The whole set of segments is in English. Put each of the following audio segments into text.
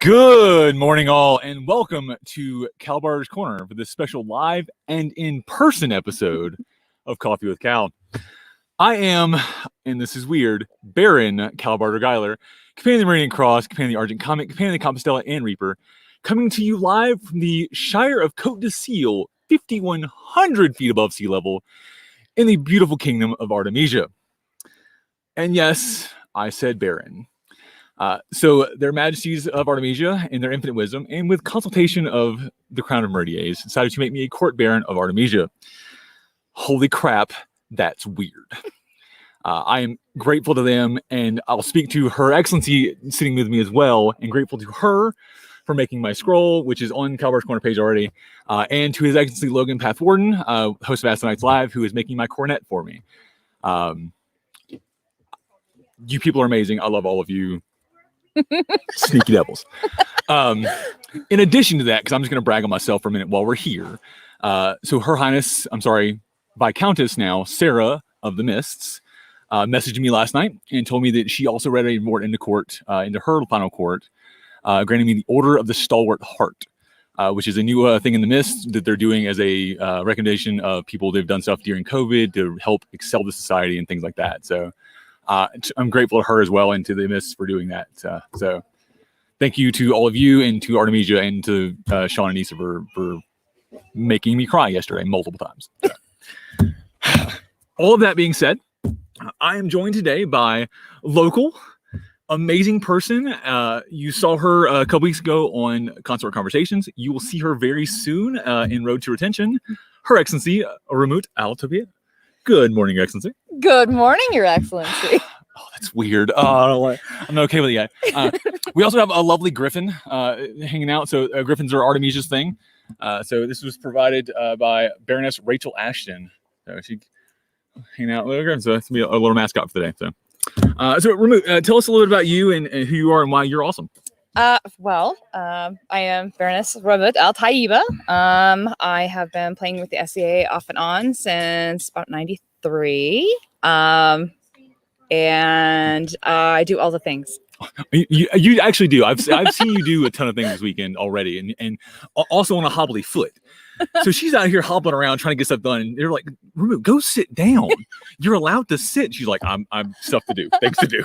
Good morning, all, and welcome to Kalbardr's Corner for this special live and in-person episode of Coffee with Cal. I am, and this is weird, Baron Kalbardr Gellir, Companion of the Meridian Cross, Companion of the Argent Comet, Companion of the Compostela and Reaper, coming to you live from the Shire of Côte d'Azur, 5,100 feet above sea level, in the beautiful kingdom of Artemesia. And yes, I said Baron. So their majesties of Artemesia, in their infinite wisdom, and with consultation of the Crown of Meridians, decided to make me a court baron of Artemesia. Holy crap, that's weird. I am grateful to them, and I'll speak to Her Excellency sitting with me as well, and grateful to her for making my scroll, which is on Kalbardr's Corner page already, and to His Excellency Logan Pathwarden, host of Ask the Knights Live, who is making my cornet for me. You people are amazing. I love all of you. Sneaky devils. In addition to that, because I'm just going to brag on myself for a minute while we're here. So Her Highness, Viscountess now, Sarah of the Mists, messaged me last night and told me that she also read a report into court, into her final court, granting me the Order of the Stalwart Heart, which is a new thing in the Mist that they're doing as a recommendation of people that have done stuff during COVID to help excel the society and things like that. So I'm grateful to her as well and to the Mists for doing that. So thank you to all of you and to Artemesia and to Sean and Issa for making me cry yesterday multiple times. So. All of that being said, I am joined today by local, amazing person. You saw her a couple weeks ago on Consort Conversations. You will see her very soon in Road to Retention. Her Excellency, Rahmut al-Tabiyya. Good morning, Your Excellency. Good morning, Your Excellency. Oh, that's weird. I'm not okay with it yet. We also have a lovely griffin hanging out. So griffins are Artemesia's thing. So this was provided by Baroness Rachel Ashton. So she hanging out with a griffin. So that's gonna be a little mascot for today. So Rahmut, tell us a little bit about you and who you are and why you're awesome. I am Baroness Rahmut al-Tabiyya. I have been playing with the SCA off and on since about 93. And I do all the things. You actually do. I've seen you do a ton of things this weekend already, and also on a hobbly foot. So she's out here hobbling around trying to get stuff done, and they're like, "Rahmut, go sit down. You're allowed to sit." She's like, "I'm stuff to do, things to do."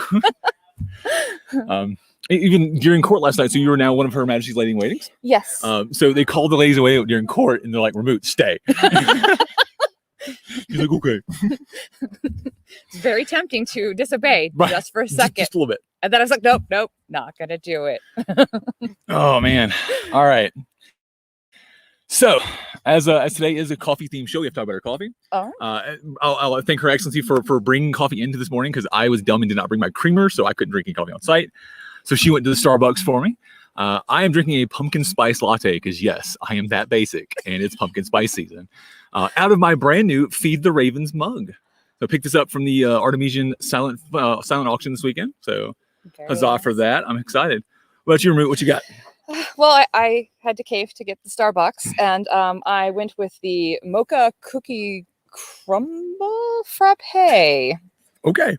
Even during court last night, so you were now one of Her Majesty's lady in waitings. Yes. So they called the ladies away during court, and they're like, "Rahmut, stay." He's like, "Okay." It's very tempting to disobey just for a second. Just a little bit. And then I was like, nope, not gonna do it. Oh man. All right. So, as today is a coffee themed show, we have to talk about our coffee. All right. I'll thank Her Excellency for bringing coffee into this morning because I was dumb and did not bring my creamer, so I couldn't drink any coffee on site. So she went to the Starbucks for me. I am drinking a pumpkin spice latte because yes, I am that basic, and it's pumpkin spice season. Out of my brand new Feed the Ravens mug. So I picked this up from the Artemesian silent auction this weekend. So huzzah for that! I'm excited. What about you, Rahmut? What you got? Well, I had to cave to get the Starbucks, and I went with the mocha cookie crumble frappe. Okay,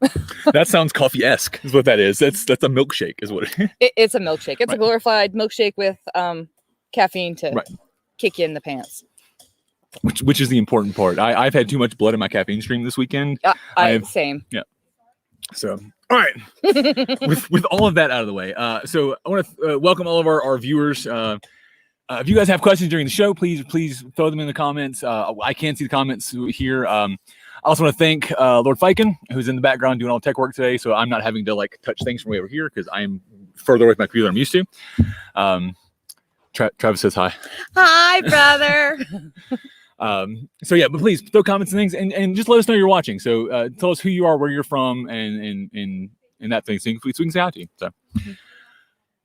that sounds coffee-esque. Is what that is. That's a milkshake. Is what it is. It's a milkshake. It's a glorified milkshake with caffeine to kick you in the pants. Which is the important part. I've had too much blood in my caffeine stream this weekend. Same. Yeah. So, all right. with all of that out of the way, so I want to welcome all of our viewers. If you guys have questions during the show, please throw them in the comments. I can't see the comments here. I also want to thank Lord Fiken, who's in the background doing all the tech work today, so I'm not having to touch things from way over here because I'm further away from my computer than I'm used to. Travis says hi. Hi, brother. So yeah, but please throw comments and things, and just let us know you're watching. So tell us who you are, where you're from, and that thing, so we can say hi to you. So,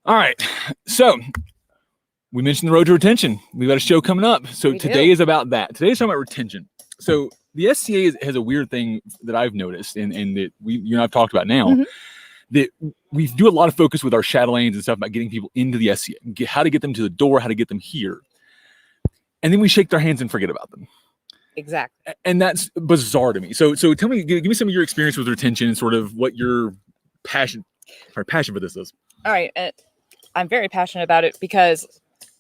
all right. So we mentioned the Road to Retention. We've got a show coming up. So today is about that. Today is talking about retention. So the SCA has a weird thing that I've noticed, and that you and I've talked about now. Mm-hmm. That we do a lot of focus with our shadow lanes and stuff about getting people into the SCA, how to get them to the door, how to get them here. And then we shake their hands and forget about them. Exactly. And that's bizarre to me. So tell me, give me some of your experience with retention and sort of what your passion for this is. All right. I'm very passionate about it because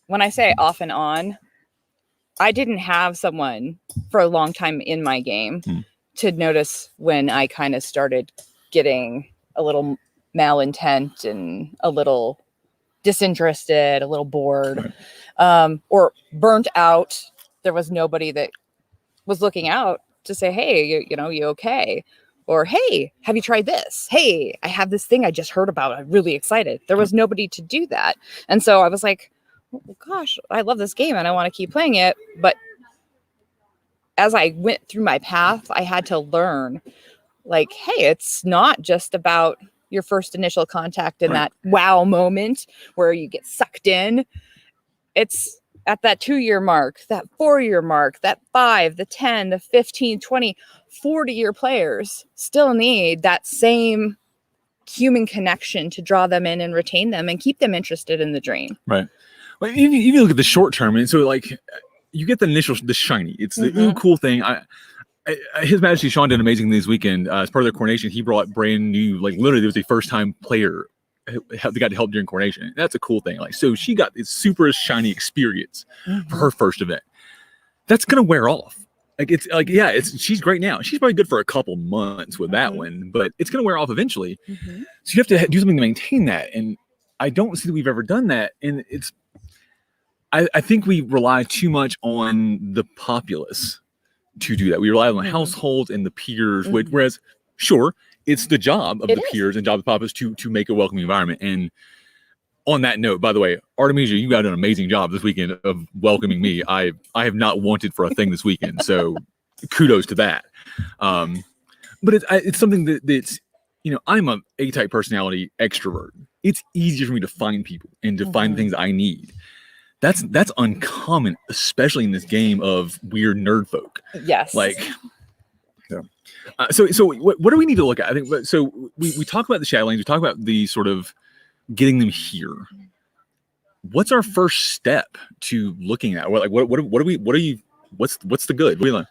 when I say off and on, I didn't have someone for a long time in my game to notice when I kind of started getting a little malintent and a little disinterested, a little bored, or burnt out. There was nobody that was looking out to say, hey, you okay? Or, hey, have you tried this? Hey, I have this thing I just heard about. I'm really excited. There was nobody to do that. And so I was like, oh, gosh, I love this game and I want to keep playing it. But as I went through my path, I had to learn, like, hey, it's not just about your first initial contact and that wow moment where you get sucked in. It's at that 2-year mark, that 4-year mark, that 5, the 10, the 15, 20, 40-year players still need that same human connection to draw them in and retain them and keep them interested in the dream. Right. Well, even look at the short term, and so like you get the shiny. It's the cool thing. His Majesty Sean did an amazing thing this weekend. As part of their coronation, he brought brand new, like literally, there was a first time player that got to help during coronation. That's a cool thing. Like, so she got this super shiny experience for her first event. That's gonna wear off. Like, it's like, yeah, she's great now. She's probably good for a couple months with that one, but it's gonna wear off eventually. So you have to do something to maintain that. And I don't see that we've ever done that. And I think we rely too much on the populace to do that. We rely on the households and the peers, whereas, sure, it's the job of the peers and job of the populace to make a welcoming environment. And on that note, by the way, Artemesia, you got an amazing job this weekend of welcoming me. I have not wanted for a thing this weekend, so kudos to that. But it's something that's, I'm a A-type personality extrovert. It's easier for me to find people and to find things I need. That's uncommon, especially in this game of weird nerd folk. Yes. Like, so what do we need to look at? I think so. We talk about the Shadowlands. We talk about the sort of getting them here. What's our first step to looking at? What's the good? What do you like?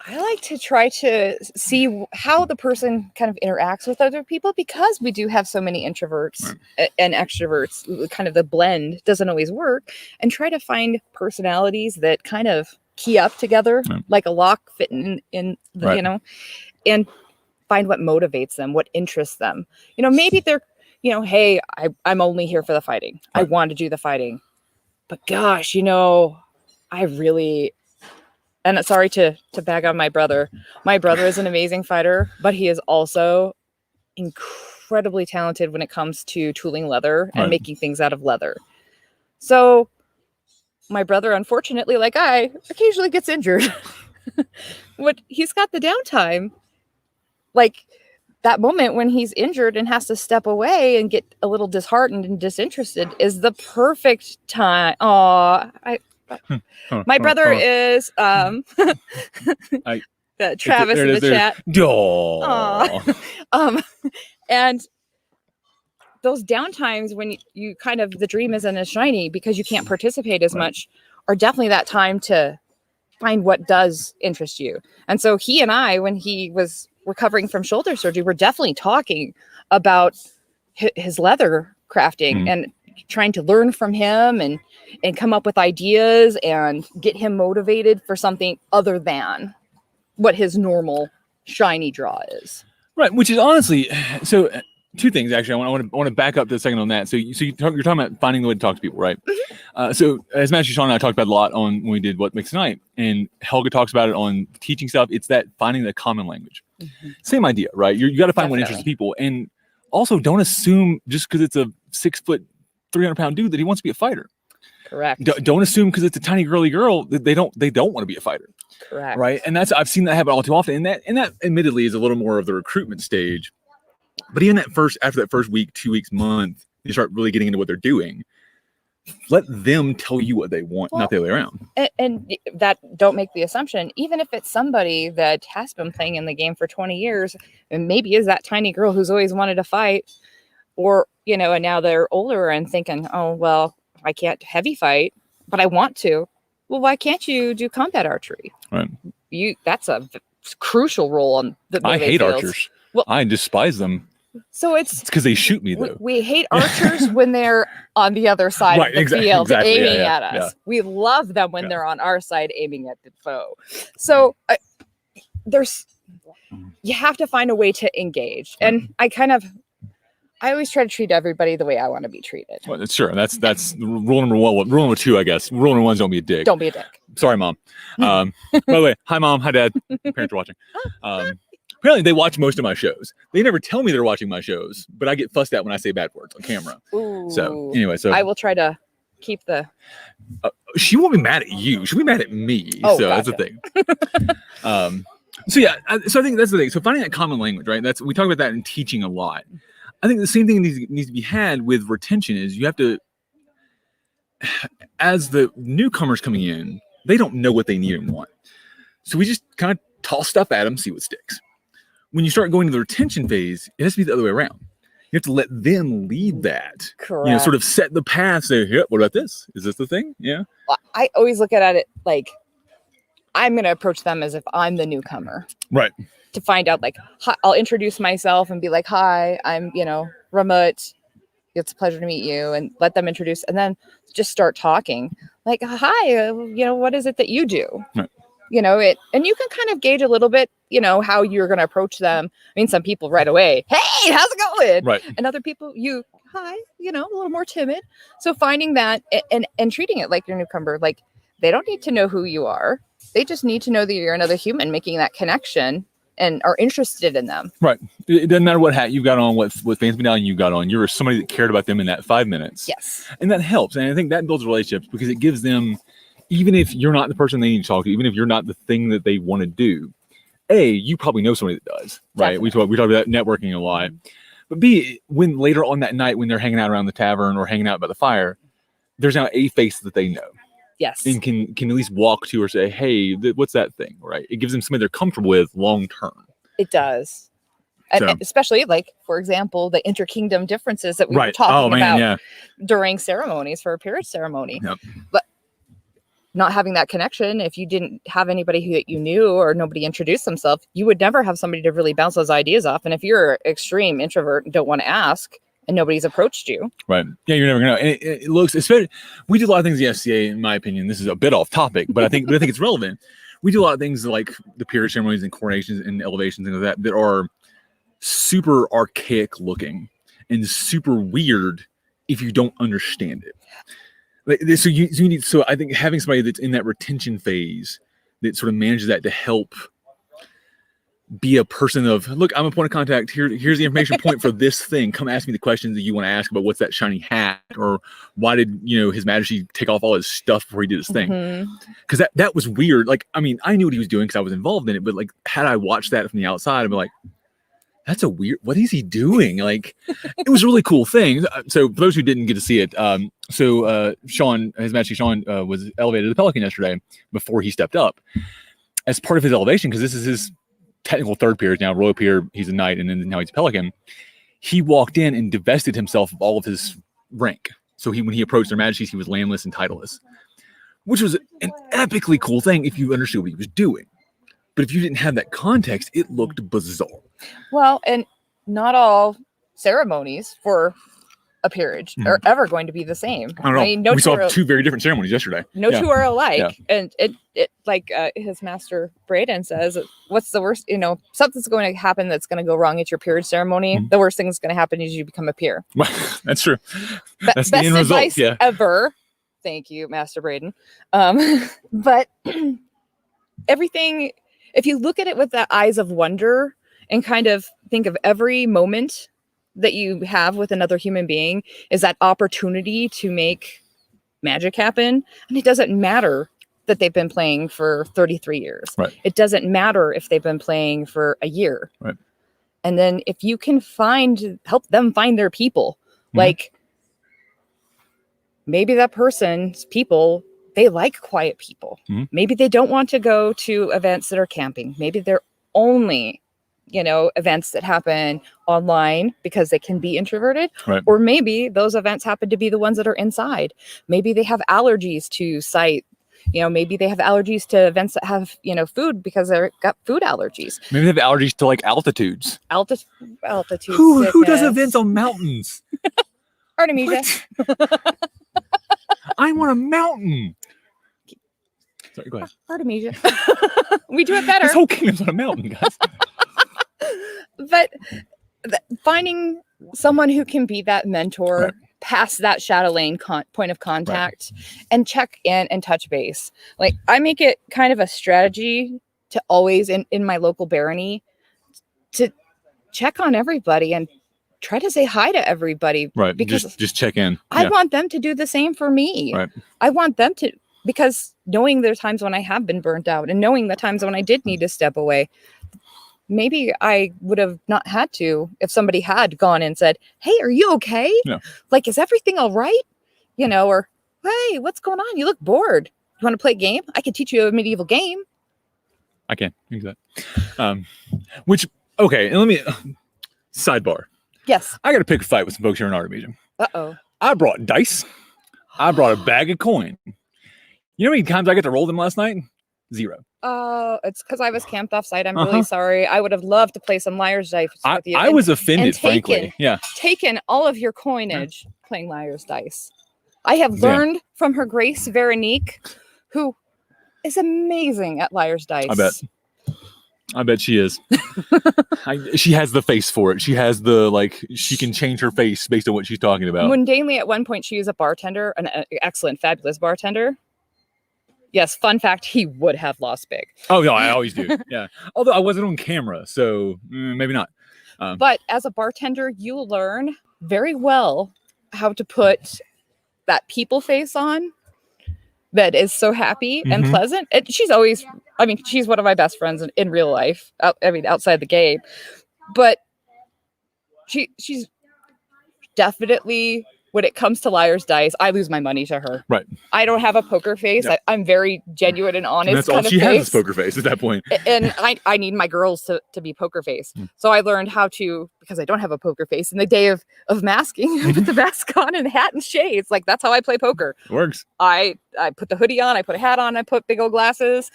I like to try to see how the person kind of interacts with other people, because we do have so many introverts and extroverts. Kind of the blend doesn't always work, and try to find personalities that kind of key up together like a lock fitting in the, and find what motivates them, what interests them. Maybe they're, hey, I'm only here for the fighting. I want to do the fighting, but gosh, I really. And sorry to bag on my brother. My brother is an amazing fighter, but he is also incredibly talented when it comes to tooling leather and making things out of leather. So my brother, unfortunately, like I, occasionally gets injured. But he's got the downtime. Like that moment when he's injured and has to step away and get a little disheartened and disinterested is the perfect time. My brother is Travis in the chat. And those downtimes when you kind of the dream isn't as shiny because you can't participate as much are definitely that time to find what does interest you. And so he and I, when he was recovering from shoulder surgery, we're definitely talking about his leather crafting and trying to learn from him and come up with ideas and get him motivated for something other than what his normal shiny draw is. Right, which is honestly, so two things actually. I want to back up to a second on that. So you're talking about finding the way to talk to people, right? So as Master Sean and I talked about a lot on when we did What Makes Tonight, and Helga talks about it on teaching stuff. It's that finding the common language. Same idea, right? You got to find what interests people, and also don't assume just because it's a 6 foot 300-pound dude that he wants to be a fighter. Correct. Don't assume because it's a tiny girly girl that they don't want to be a fighter. Correct. Right. And I've seen that happen all too often. And that admittedly is a little more of the recruitment stage. But even after that first week, 2 weeks, month, you start really getting into what they're doing. Let them tell you what they want, not the other way around. And that don't make the assumption, even if it's somebody that has been playing in the game for 20 years and maybe is that tiny girl who's always wanted to fight, or, and now they're older and thinking, oh, well, I can't heavy fight, but I want to. Well, why can't you do combat archery? Right. That's a crucial role on the I hate archers. Well, I despise them. So It's because they shoot me though. we hate archers when they're on the other side of the field aiming at us. Yeah. We love them when they're on our side aiming at the foe. So you have to find a way to engage. And I always try to treat everybody the way I want to be treated. Well, that's sure. That's rule number one. Rule number two, I guess. Rule number one is don't be a dick. Don't be a dick. Sorry, Mom. By the way, hi, Mom. Hi, Dad. Parents are watching. Apparently, they watch most of my shows. They never tell me they're watching my shows, but I get fussed at when I say bad words on camera. Ooh. So anyway, I will try to keep the. She won't be mad at you. She'll be mad at me. Oh, so gotcha. that's the thing. So yeah, so I think that's the thing. So finding that common language, right? We talk about that in teaching a lot. I think the same thing needs to be had with retention is you have to, as the newcomers coming in, they don't know what they need and want. So we just kind of toss stuff at them, see what sticks. When you start going to the retention phase, it has to be the other way around. You have to let them lead that. Correct. You know, sort of set the path. Say, yeah, what about this? Is this the thing? Yeah. I always look at it like I'm going to approach them as if I'm the newcomer. Right. To find out, like, I'll introduce myself and be like, hi, I'm, Rahmut. It's a pleasure to meet you, and let them introduce, and then just start talking. Like, hi, what is it that you do? Right. And you can kind of gauge a little bit, how you're going to approach them. I mean, some people right away, hey, how's it going? Right. And other people, hi, a little more timid. So finding that and treating it like your newcomer, like they don't need to know who you are. They just need to know that you're another human making that connection and are interested in them. Right. It doesn't matter what hat you've got on, what fancy medallion you got on. You're somebody that cared about them in that 5 minutes. Yes. And that helps. And I think that builds relationships because it gives them, even if you're not the person they need to talk to, even if you're not the thing that they want to do, A, you probably know somebody that does, right? Definitely. We talk about networking a lot. But B, when later on that night, when they're hanging out around the tavern or hanging out by the fire, there's now a face that they know. Yes. And can at least walk to or say, hey, what's that thing, right? It gives them somebody they're comfortable with long term. It does. And especially, like, for example, the interkingdom differences that we were talking about during ceremonies for a period ceremony. Yep. But not having that connection, if you didn't have anybody who you knew or nobody introduced themselves, you would never have somebody to really bounce those ideas off. And if you're an extreme introvert and don't want to ask and nobody's approached you. Right. Yeah, you're never going to know. And it looks, especially, we do a lot of things in the FCA, in my opinion. This is a bit off topic, but I think it's relevant. We do a lot of things like the period ceremonies and coronations and elevations and things like that are super archaic looking and super weird if you don't understand it. So I think having somebody that's in that retention phase that sort of manages that to help be a person of, look, I'm a point of contact. Here's the information point for this thing. Come ask me the questions that you want to ask about what's that shiny hat, or why did His Majesty take off all his stuff before he did his thing? Because that was weird. Like, I mean, I knew what he was doing because I was involved in it, but like, had I watched that from the outside, I'd be like, that's a weird, what is he doing? Like, it was a really cool thing. So for those who didn't get to see it, Sean, His Majesty Sean was elevated to the Pelican yesterday before he stepped up as part of his elevation, because this is his technical third peer. Now royal peer, he's a knight, and then now he's a Pelican. He walked in and divested himself of all of his rank. So when he approached their majesties, he was landless and titleless, which was an epically cool thing if you understood what he was doing. But if you didn't have that context, it looked bizarre. Well, and not all ceremonies for a peerage are ever going to be the same. I don't know. I mean, we saw two very different ceremonies yesterday. No two are alike. Yeah. And it like his master Braden says, what's the worst, something's going to happen that's going to go wrong at your peerage ceremony. The worst thing that's going to happen is you become a peer. That's true. That's the end result. Yeah. Ever. Thank you, Master Braden. But everything, if you look at it with the eyes of wonder and kind of think of every moment that you have with another human being is that opportunity to make magic happen. And it doesn't matter that they've been playing for 33 years. Right. It doesn't matter if they've been playing for a year. Right. And then if you can help them find their people, like maybe that person's people, they like quiet people. Maybe they don't want to go to events that are camping. Maybe they're only events that happen online because they can be introverted, or maybe those events happen to be the ones that are inside. Maybe they have allergies to sight, maybe they have allergies to events that have, food because they've got food allergies. Maybe they have allergies to like altitudes. Altitude Who does sickness. events on mountains? Artemesia. I'm on a mountain. Sorry, go ahead. Artemesia. We do it better. This whole kingdom's on a mountain, guys. But finding someone who can be that mentor, Right. past that shadow lane point of contact, and check in and touch base. Like, I make it kind of a strategy to always in my local barony to check on everybody and try to say hi to everybody. Right. Because just check in. I want them to do the same for me. Right. I want them to, because knowing there are times when I have been burnt out and knowing the times when I did need to step away, maybe I would have not had to if somebody had gone and said, "Hey, are you okay? Yeah. Like, is everything all right?" Or, "Hey, what's going on? You look bored. You want to play a game? I can teach you a medieval game." I can. Exactly. Okay, and let me sidebar. Yes. I got to pick a fight with some folks here in Artemesia. Uh-oh. I brought dice. I brought a bag of coin. You know how many times I got to roll them last night? 0. Oh, it's because I was camped off site. I'm really sorry. I would have loved to play some liar's dice with you. I was offended, frankly. Yeah. Taken all of your coinage playing liar's dice. I have learned from her Grace Veronique, who is amazing at liar's dice. I bet she is. She has the face for it. She has she can change her face based on what she's talking about. Mundanely, at one point, she was a bartender, an excellent, fabulous bartender. Yes, fun fact, he would have lost big. Oh, no, I always do. Yeah. Although I wasn't on camera, so maybe not. But as a bartender, you learn very well how to put that people face on that is so happy and pleasant. And she's always, she's one of my best friends in real life. Outside the game. But she's definitely, when it comes to liar's dice, I lose my money to her. Right. I don't have a poker face. Yeah. I'm very genuine and honest. And that's all she has is poker face at that point. And I need my girls to be poker face. So I learned how to, because I don't have a poker face, in the day of masking, I put the mask on and hat and shades. Like, that's how I play poker. It works. I put the hoodie on, I put a hat on, I put big old glasses,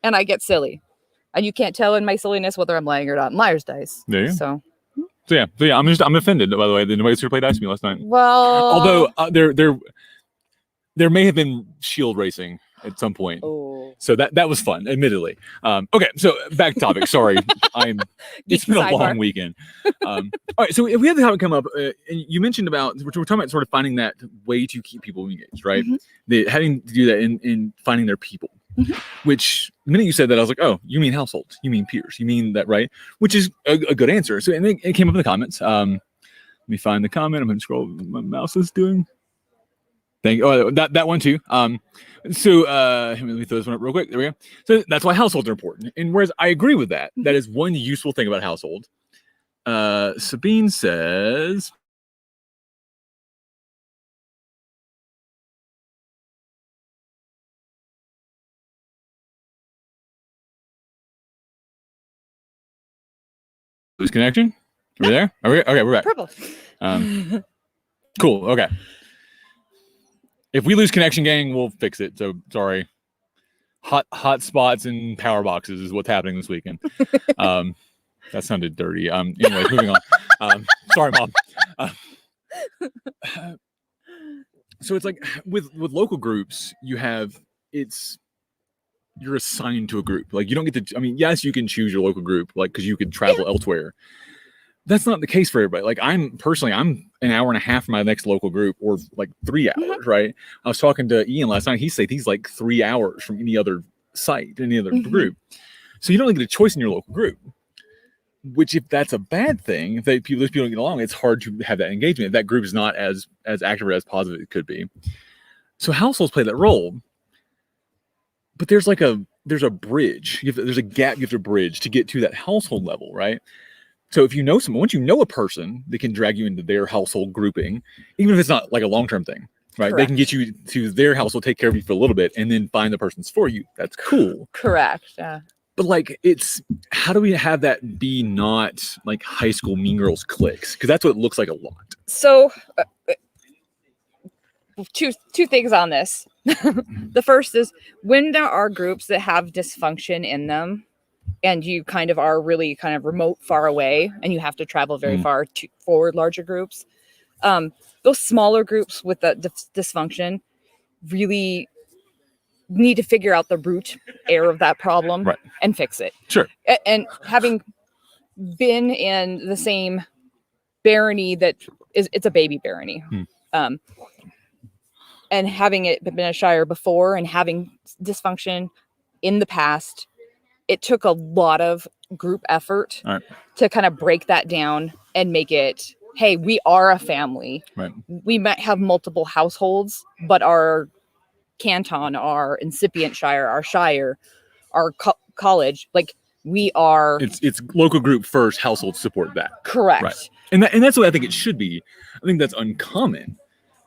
and I get silly. And you can't tell in my silliness whether I'm lying or not in liar's dice. There you go. So yeah, I'm offended, by the way, that nobody's here to play dice with me last night. well, Although there may have been shield racing at some point. Oh. So that was fun, admittedly. Okay, so back to topic. Sorry, it's been a long weekend. All right, so if we had the topic come up, and you mentioned we're talking about sort of finding that way to keep people engaged, right? Having to do that in finding their people. Which the minute you said that, I was like, oh, you mean households, you mean peers, you mean that, right? Which is a good answer. So, and it came up in the comments. Let me find the comment. I'm going to scroll. My mouse is doing. Thank you. Oh, that one too. So let me throw this one up real quick. There we go. So that's why households are important. And whereas I agree with that, that is one useful thing about household. Sabine says, lose connection? Are we there? Okay, we're back. Purple. Cool. Okay. If we lose connection, gang, we'll fix it. So sorry. Hot spots and power boxes is what's happening this weekend. That sounded dirty. Anyways, moving on. Sorry, Mom. So it's like with local groups, you're assigned to a group. Like, you don't get to, yes, you can choose your local group, like, because you could travel elsewhere. That's not the case for everybody. Like, I'm an hour and a half from my next local group, or like 3 hours, right? I was talking to Ian last night. He said he's like 3 hours from any other site, any other group. So you don't really get a choice in your local group, which, if that's a bad thing, if those people don't get along, it's hard to have that engagement. If that group is not as active or as positive as it could be. So households play that role. But there's a bridge. There's a gap you have to bridge to get to that household level, right? So if you know someone, once you know a person that can drag you into their household grouping, even if it's not like a long-term thing, right? Correct. They can get you to their household, take care of you for a little bit, and then find the persons for you. That's cool. Correct. Yeah. But like, how do we have that be not like high school Mean Girls cliques? Because that's what it looks like a lot. So two things on this. The first is when there are groups that have dysfunction in them, and you kind of are really kind of remote, far away, and you have to travel very far to forward larger groups. Those smaller groups with the dysfunction really need to figure out the root air of that problem and fix it. Sure. And having been in the same barony it's a baby barony. And having it been a shire before and having dysfunction in the past, it took a lot of group effort to kind of break that down and make it, hey, we are a family. Right. We might have multiple households, but our canton, our incipient shire, our college, like we are. It's local group first, household support that. Correct. Right. And that's what I think it should be. I think that's uncommon.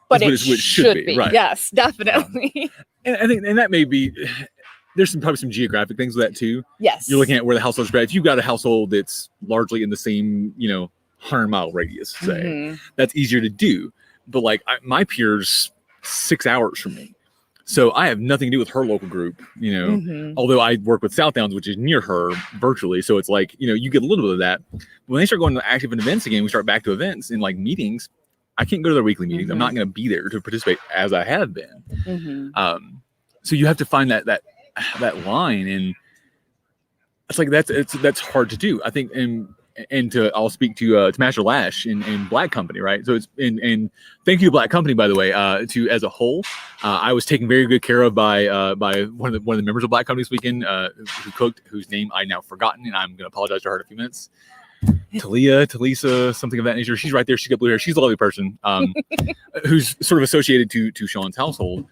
But it should be. Right. Yes, definitely. And I think, and that may be, there's probably some geographic things with that too. Yes. You're looking at where the household's spread. If you've got a household that's largely in the same, 100-mile radius, say, that's easier to do. But like my peer's 6 hours from me. So I have nothing to do with her local group, although I work with South Downs, which is near her virtually. So it's like, you get a little bit of that. But when they start going to active events again, we start back to events and like meetings. I can't go to their weekly meetings. I'm not going to be there to participate as I have been. So you have to find that line, and it's like that's hard to do. I think, I'll speak to Master Lash in Black Company, right? So it's and thank you to Black Company, by the way, to as a whole. I was taken very good care of by one of the members of Black Company this weekend who cooked, whose name I now forgotten, and I'm going to apologize to her in a few minutes. Talisa, something of that nature. She's right there. She's got blue hair. She's a lovely person who's sort of associated to Sean's household.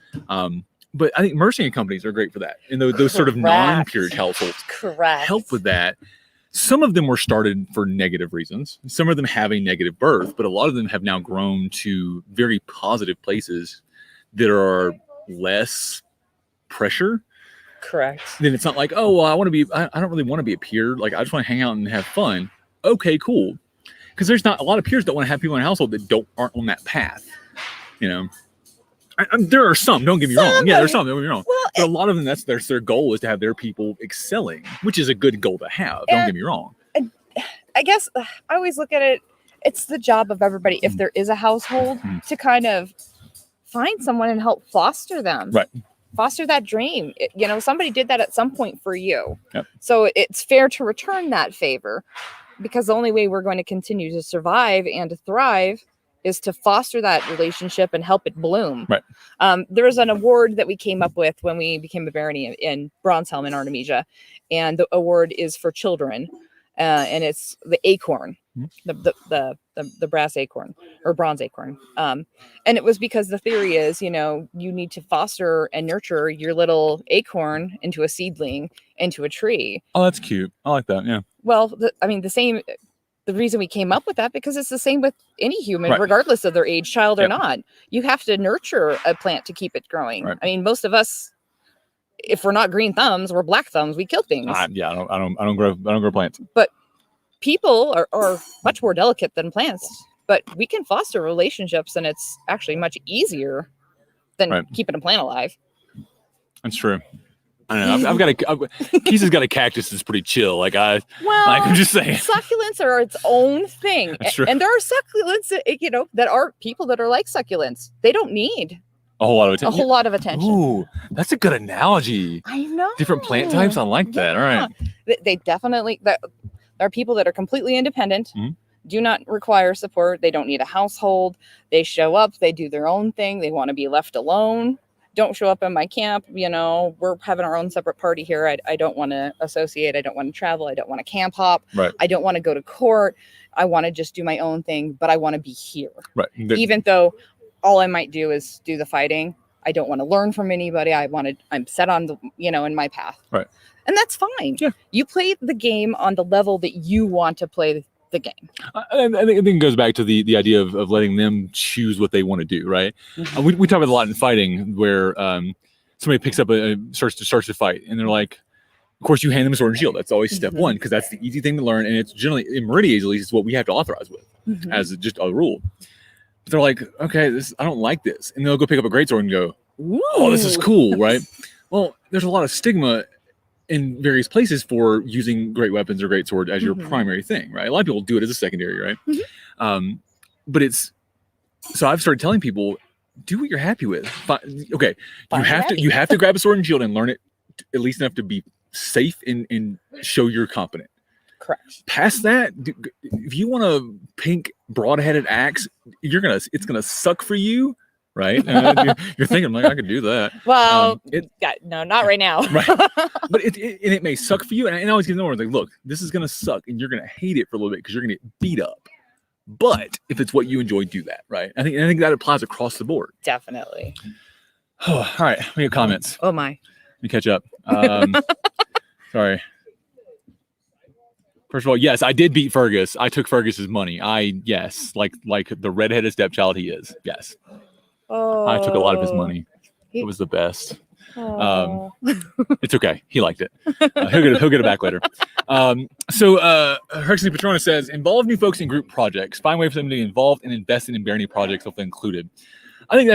But I think Mercy companies are great for that. And those sort of non-peerage households help with that. Some of them were started for negative reasons. Some of them have a negative birth, but a lot of them have now grown to very positive places that are less pressure. Correct. Then it's not like, oh, well, I don't really want to be a peer. Like, I just want to hang out and have fun. Okay, cool. Because there's not a lot of peers that want to have people in a household that aren't on that path. There are some, don't get me wrong. Yeah, there's some, don't get me wrong. Well, but a lot of them, that's their goal is to have their people excelling, which is a good goal to have. Don't get me wrong. I guess I always look at it, it's the job of everybody, if there is a household, to kind of find someone and help foster them. Right. Foster that dream. Somebody did that at some point for you. Yep. So it's fair to return that favor, because the only way we're going to continue to survive and to thrive is to foster that relationship and help it bloom. Right. There was an award that we came up with when we became a barony in Bronzehelm in Artemesia, and the award is for children, and it's the acorn, the brass acorn or bronze acorn. And it was because the theory is, you need to foster and nurture your little acorn into a seedling, into a tree. Oh, that's cute. I like that. Yeah. Well, the reason we came up with that, because it's the same with any human, regardless of their age, child or not. You have to nurture a plant to keep it growing. Right. I mean, most of us, if we're not green thumbs, we're black thumbs. We kill things. I don't grow plants. But people are much more delicate than plants. But we can foster relationships, and it's actually much easier than keeping a plant alive. That's true. I don't know. Keisha's got a cactus that's pretty chill. I'm just saying. Succulents are its own thing. And there are succulents that are people that are like succulents. They don't need a whole lot of attention. Ooh, that's a good analogy. I know. Different plant types. I like that. All right. They definitely, there are people that are completely independent, do not require support. They don't need a household. They show up. They do their own thing. They want to be left alone. Don't show up in my camp. We're having our own separate party here. I don't want to associate. I don't want to travel. I don't want to camp hop. Right. I don't want to go to court. I want to just do my own thing, but I want to be here. Right. Even though all I might do is do the fighting. I don't want to learn from anybody. I'm set on in my path. Right. And that's fine. Yeah. You play the game on the level that you want to play the game. I think it goes back to the idea of letting them choose what they want to do, right? We talk about a lot in fighting where somebody picks up starts to fight, and they're like, of course you hand them a sword and shield. That's always step one, because that's the easy thing to learn, and it's generally, in Meridian at least, is what we have to authorize with as just a rule. But they're like, okay, I don't like this. And they'll go pick up a greatsword and go, Ooh. oh, this is cool, right? Well, there's a lot of stigma in various places for using great weapons or great sword as your primary thing, right? A lot of people do it as a secondary, right? But so I've started telling people, do what you're happy with. Okay, you have to grab a sword and shield and learn it at least enough to be safe and show you're competent. Correct. Past that, if you want a pink broad-headed axe, it's gonna suck for you, right? You're thinking like I could do that. Well, no, not right now. Right, but it may suck for you, and I always give them like, look, this is gonna suck, and you're gonna hate it for a little bit because you're gonna get beat up. But if it's what you enjoy, do that, right? I think that applies across the board. Definitely. All right, we have comments. Oh my. Let me catch up. Sorry. First of all, yes, I did beat Fergus. I took Fergus's money. Yes, like the redheaded stepchild he is. Yes. Oh. I took a lot of his money. It was the best. It's okay. He liked it. He'll get it back later. So Herxley Patrona says, involve new folks in group projects. Find ways for them to be involved and invested in barony projects, hopefully included. I think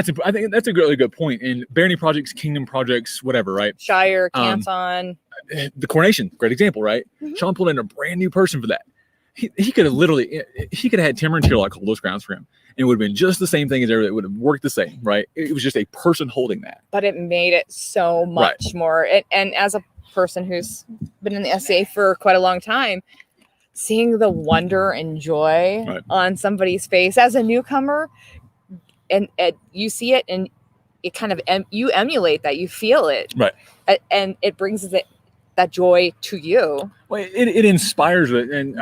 that's a really good point. In barony projects, kingdom projects, whatever, right? Shire, Canton. The coronation, great example, right? Sean pulled in a brand new person for that. He could have had Timmer and Sherlock hold those grounds for him. And it would have been just the same thing as everything. It would have worked the same, right? It was just a person holding that. But it made it so much more. And as a person who's been in the SCA for quite a long time, seeing the wonder and joy on somebody's face as a newcomer, and you see it and it kind of you emulate that, you feel it, right? And it brings that joy to you. Well, it inspires it, and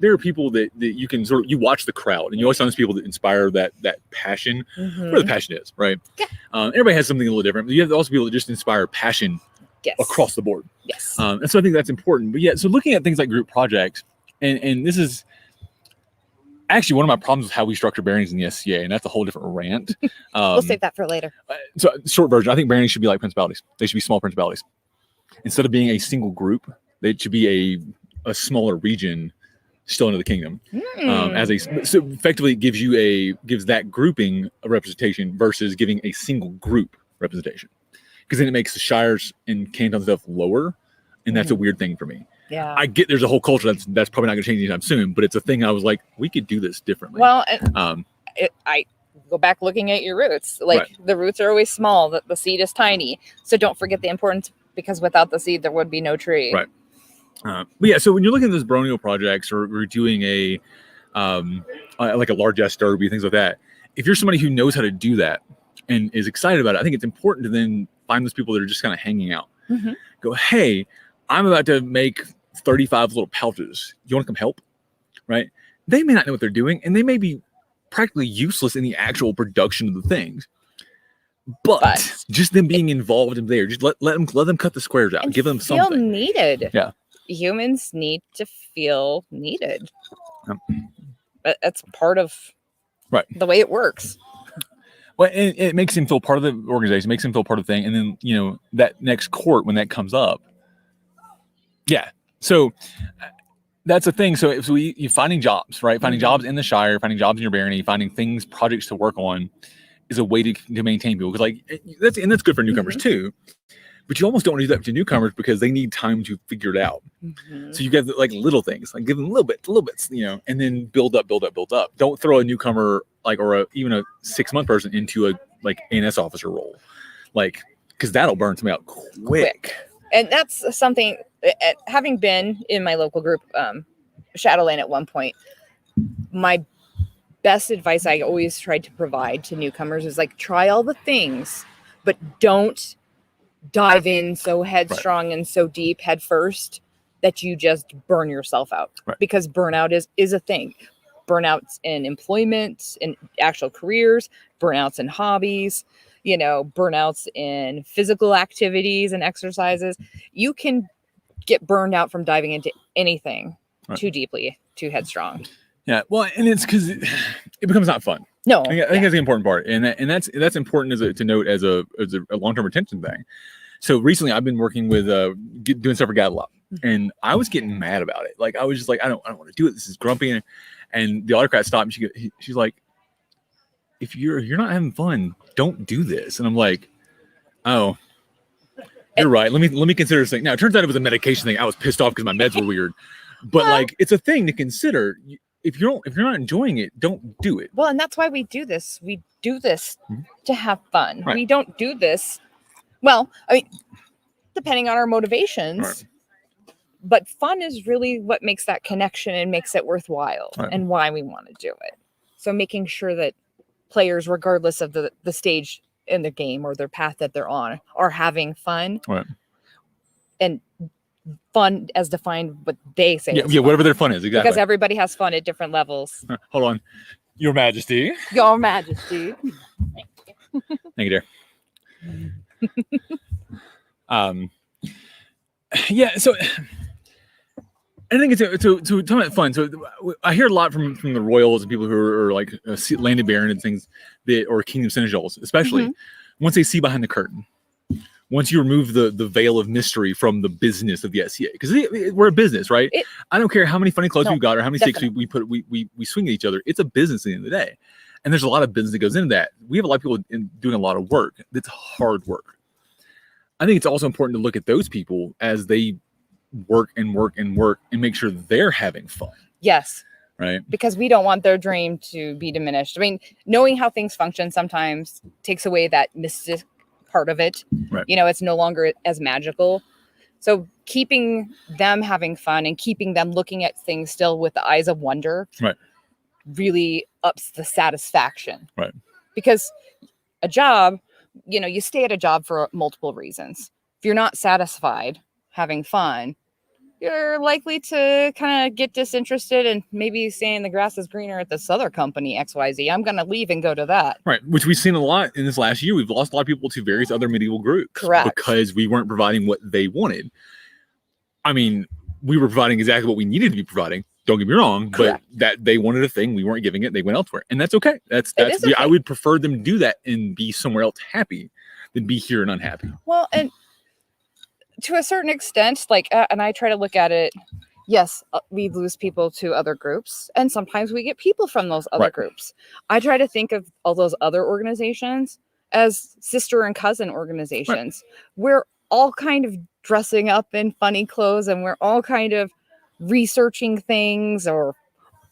there are people that you can you watch the crowd, and you always find those people that inspire that passion, where the passion is, right? Yeah. Everybody has something a little different. But you have also people that just inspire passion across the board. Yes. And so I think that's important. But yeah, so looking at things like group projects, and this is actually one of my problems with how we structure baronies in the SCA, and that's a whole different rant. We'll save that for later. So short version, I think baronies should be like principalities. They should be small principalities. Instead of being a single group, they should be a smaller region still under the kingdom. So effectively it gives that grouping a representation versus giving a single group representation. Because then it makes the shires and cantons stuff lower, and that's a weird thing for me. Yeah, I get there's a whole culture that's probably not going to change anytime soon, but it's a thing I was like, we could do this differently. Well, I go back looking at your roots. The roots are always small. The seed is tiny. So don't forget the importance, because without the seed, there would be no tree. Right. But yeah, so when you're looking at those baronial projects or doing like a largesse derby, things like that, if you're somebody who knows how to do that and is excited about it, I think it's important to then find those people that are just kind of hanging out. Go, hey, I'm about to make 35 little pouches. You want to come help? Right? They may not know what they're doing, and they may be practically useless in the actual production of the things. But just them being involved in there, just let them cut the squares out, give them something. Feel needed. Yeah. Humans need to feel needed. That's part of the way it works. Well, it makes him feel part of the organization, makes him feel part of the thing. And then, that next court, when that comes up. Yeah. So that's the thing. So you're finding jobs, right? Finding jobs in the Shire, finding jobs in your barony, finding projects to work on is a way to maintain people. Because that's good for newcomers too. But you almost don't want to do that to newcomers because they need time to figure it out. So you get little things, like give them little bits, and then build up. Don't throw a newcomer even a 6-month person into a ANS officer role, because that'll burn somebody out quick. And that's something. Having been in my local group, Shadowlane at one point, my best advice I always tried to provide to newcomers is try all the things, but don't dive in so headstrong and so deep head first that you just burn yourself out, because burnout is a thing. Burnouts in employment, in actual careers, burnouts in hobbies, burnouts in physical activities and exercises. You can get burned out from diving into anything too deeply, too headstrong. Yeah, well, and it's because it becomes not fun. No, I think that's the important part, and that's important to note as a long-term retention thing. So recently, I've been working with doing stuff for Gadalop, and I was getting mad about it. I was just I don't want to do it. This is grumpy, and the autocrat stopped. And she's like, if you're not having fun, don't do this. And I'm like, oh, you're right. Let me consider this thing. Now, it turns out it was a medication thing. I was pissed off because my meds were weird. But like, it's a thing to consider. If you're not enjoying it, don't do it. Well, and that's why we do this. We do this to have fun. Right. We don't do this. Well, I mean, depending on our motivations, Right. but fun is really what makes that connection and makes it worthwhile Right. and why we want to do it. So making sure that players, regardless of the stage in the game or their path that they're on, are having fun. Right. And fun as defined what they say. Yeah, whatever their fun is, exactly. Because everybody has fun at different levels. Hold on. Your Majesty. Your Majesty. Thank you, dear. Yeah, so I think it's to talk about fun. So I hear a lot from the royals and people who are like landed baron and things that, or kingdom seneschals, especially once they see behind the curtain. Once you remove the veil of mystery from the business of the SCA, because we're a business, right? I don't care how many funny clothes we've got or how many stakes we swing at each other. It's a business at the end of the day, and there's a lot of business that goes into that. We have a lot of people doing a lot of work. That's hard work. I think it's also important to look at those people as they work and make sure they're having fun. Yes. Right. Because we don't want their dream to be diminished. I mean, knowing how things function sometimes takes away that mystic part of it. Right. You know, it's no longer as magical. So keeping them having fun and keeping them looking at things still with the eyes of wonder really ups the satisfaction. Right. Because a job, you know, you stay at a job for multiple reasons. If you're not satisfied having fun, you're likely to kind of get disinterested and maybe saying the grass is greener at this other company, XYZ. I'm going to leave and go to that. Right. Which we've seen a lot in this last year. We've lost a lot of people to various other medieval groups. Correct. Because we weren't providing what they wanted. I mean, we were providing exactly what we needed to be providing. Don't get me wrong, Correct. But that they wanted a thing, we weren't giving it. They went elsewhere, and that's okay. That's okay. I would prefer them do that and be somewhere else happy than be here and unhappy. Well, and to a certain extent, like, and I try to look at it. Yes, we lose people to other groups, and sometimes we get people from those other groups. I try to think of all those other organizations as sister and cousin organizations. We're all kind of dressing up in funny clothes, and we're all kind of researching things or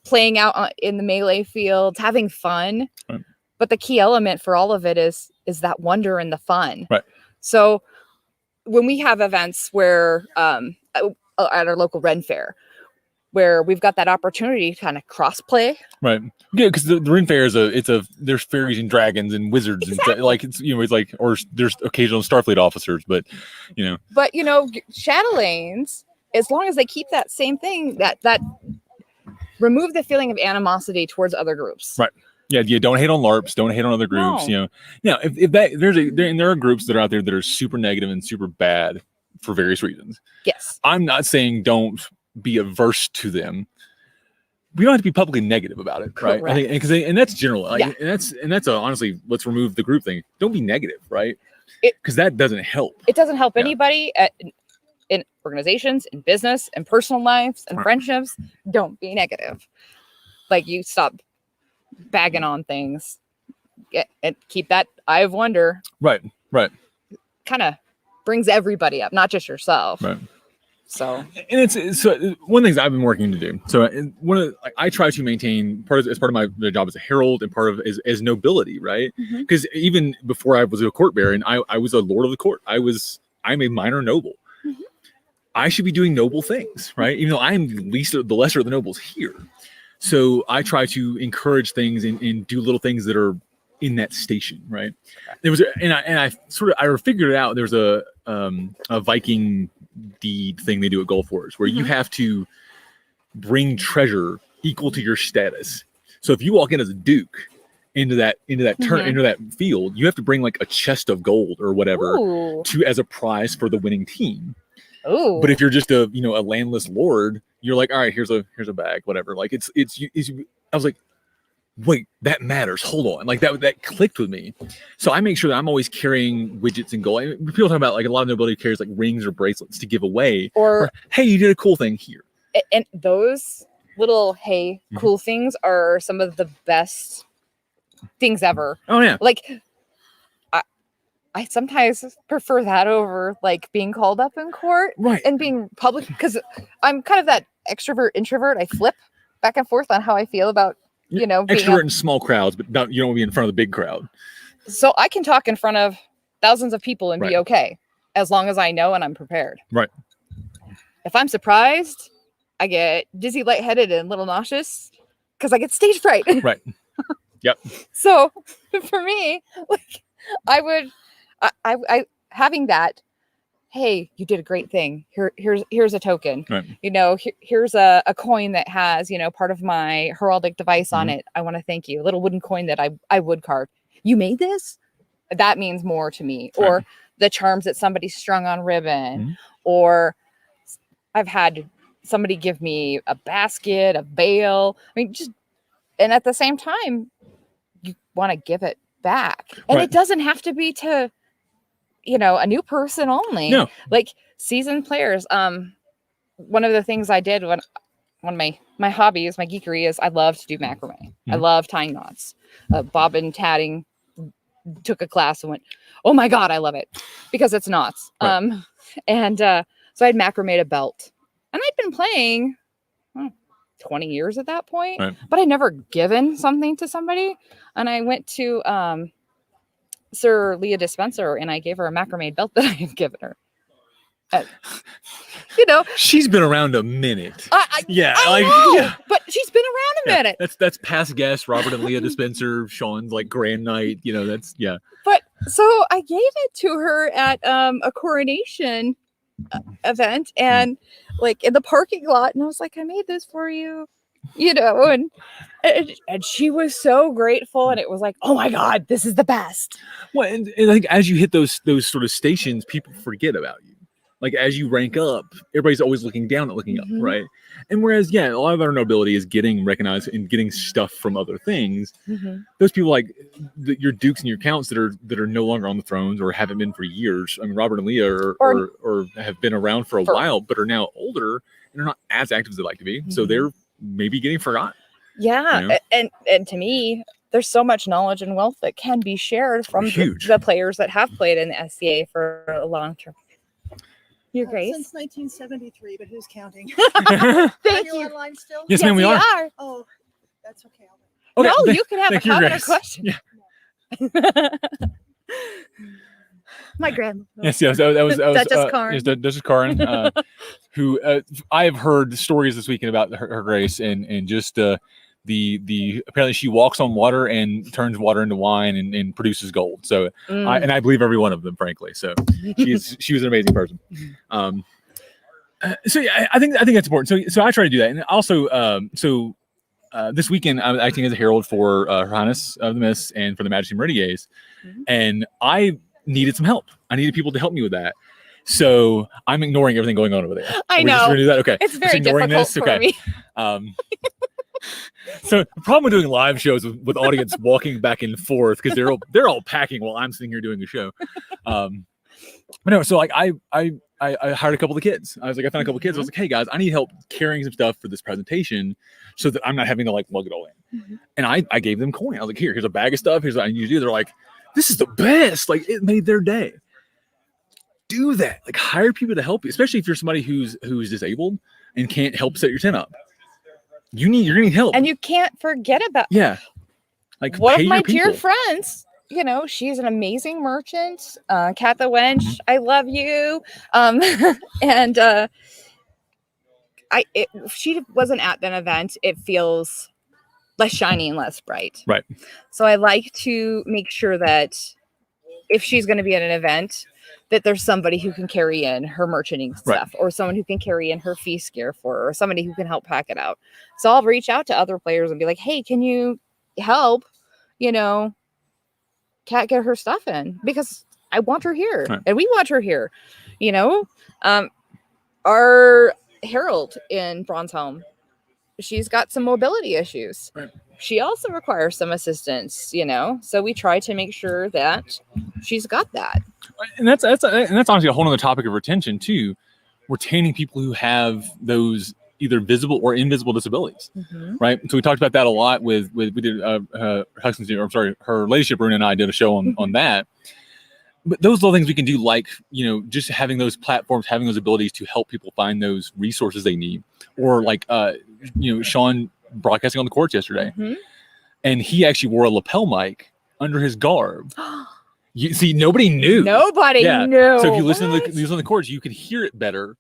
playing out in the melee fields, having fun. Right. But the key element for all of it is that wonder and the fun. Right. So when we have events where at our local Ren Fair, where we've got that opportunity to kind of cross play. Right. Yeah, because the Ren Fair is there's fairies and dragons and wizards and like it's or there's occasional Starfleet officers, but Shadowlanes, as long as they keep that same thing, that remove the feeling of animosity towards other groups. Right. Yeah. Don't hate on LARPs. Don't hate on other groups. No. Now, if there are groups that are out there that are super negative and super bad for various reasons. Yes. I'm not saying don't be averse to them. We don't have to be publicly negative about it, right? Correct. I think, and that's general. And that's honestly, let's remove the group thing. Don't be negative, right? Because that doesn't help. It doesn't help anybody in organizations, in business, in personal lives, and friendships. Don't be negative. Like, you stop bagging on things. And keep that eye of wonder. Right. Kind of brings everybody up, not just yourself. Right. So, and it's one of the things I've been working to do. So I try to maintain as part of my job as a herald and part of as nobility, right? Because even before I was a court baron, I was a lord of the court. I'm a minor noble. I should be doing noble things, right? Even though I'm the lesser of the nobles here. So I try to encourage things and do little things that are in that station, right? There was, I figured it out. There's a Viking deed thing they do at Gulf Wars where you have to bring treasure equal to your status. So if you walk in as a duke into that field, you have to bring like a chest of gold or whatever as a prize for the winning team. Ooh. But if you're just a landless lord, you're like, all right, here's a bag, whatever. Like it's I was like, wait, that matters. Hold on. Like that clicked with me. So I make sure that I'm always carrying widgets and gold. People talk about like a lot of nobility carries like rings or bracelets to give away. Or hey, you did a cool thing here. And those little cool things are some of the best things ever. Oh yeah. Like I sometimes prefer that over like being called up in court Right. and being public, because I'm kind of that extrovert introvert. I flip back and forth on how I feel about, being extrovert in small crowds, but you don't want to be in front of the big crowd. So I can talk in front of thousands of people and be Right. okay, as long as I know and I'm prepared. Right. If I'm surprised, I get dizzy, lightheaded, and a little nauseous because I get stage fright. Right. Yep. So for me, like I having that, hey, you did a great thing. Here's a token. Right. Here's a coin that has, part of my heraldic device on Mhm. it. I want to thank you. A little wooden coin that I would carve. You made this? That means more to me. Right. Or the charms that somebody strung on ribbon. Mhm. Or I've had somebody give me a basket, a veil. I mean, and at the same time, you want to give it back. And Right. it doesn't have to be to, a new person only. No. Like seasoned players. One of the things I did one of my hobbies, my geekery is I love to do macrame. I Mhm. love tying knots. Bobbin tatting, took a class and went, oh my God, I love it because it's knots. Right. So I'd macrame a belt, and I'd been playing 20 years at that point, Right. but I'd never given something to somebody. And I went to Sir Leah Dispenser, and I gave her a macrame belt that I had given her. She's been around a minute. Yeah, I like know, yeah. but she's been around a minute. That's past guests, Robert and Leah Dispenser, Sean's like grand night. That's yeah. But so I gave it to her at a coronation event, and like in the parking lot, and I was like, I made this for you, and she was so grateful, and it was like, oh my God, this is the best. Well, and I think as you hit those sort of stations, people forget about you. Like as you rank up, everybody's always looking down and looking up, Mhm. right? And whereas, yeah, a lot of our nobility is getting recognized and getting stuff from other things. Those people like your dukes and your counts that are no longer on the thrones or haven't been for years. I mean, Robert and Leah or have been around for a while, but are now older and are not as active as they like to be. So they're maybe getting forgotten. Yeah, and to me, there's so much knowledge and wealth that can be shared from the players that have played in the SCA for a long term. Your Grace? Since 1973, but who's counting? Thank you. Online still? Yes, ma'am, we are. Oh, that's okay. Okay, no, you can have a comment or question. Yeah. My grandma. Yes, that was Duchess Karn. Yes, Duchess Karn, who I have heard stories this weekend about her Grace and just the apparently she walks on water and turns water into wine and produces gold. So I believe every one of them, frankly. So she was an amazing person. So yeah, I think that's important. So I try to do that, and also this weekend I'm acting as a herald for Her Highness of the Mist and for the Majesty Meridies, and I needed some help. I needed people to help me with that. So I'm ignoring everything going on over there. I know. Just gonna do that? Okay. It's very difficult for me. So the problem with doing live shows with audience walking back and forth because they're all packing while I'm sitting here doing a show. But no, so like I hired a couple of kids. I found a couple of kids. I was like, hey guys, I need help carrying some stuff for this presentation so that I'm not having to like lug it all in. And I gave them coin. I was like, here's a bag of stuff. Here's what I need you to do. They're like, this is the best. Like it made their day. Do that. Like hire people to help you, especially if you're somebody who's disabled and can't help set your tent up. You're gonna need help. And you can't forget about like one of my people. dear friends. She's an amazing merchant. Kat the Wench, I love you. And if she wasn't at an event, it feels less shiny and less bright. Right. So I like to make sure that if she's going to be at an event, that there's somebody who can carry in her merchanting stuff, or someone who can carry in her feast gear for her, or somebody who can help pack it out. So I'll reach out to other players and be like, hey, can you help, Kat get her stuff in? Because I want her here and we want her here. Our herald in Bronzehelm, she's got some mobility issues. Right. She also requires some assistance, so we try to make sure that she's got that. And that's honestly a whole other topic of retention too. Retaining people who have those either visible or invisible disabilities, Mhm. right? So we talked about that a lot we did her Excellency, or I'm sorry, her ladyship Bruna and I did a show on that. But those little things we can do, like, just having those platforms, having those abilities to help people find those resources they need, or like Sean broadcasting on the courts yesterday, Mhm. and he actually wore a lapel mic under his garb. You see, nobody knew. Nobody knew. So if you listen What? to the chords, you could hear it better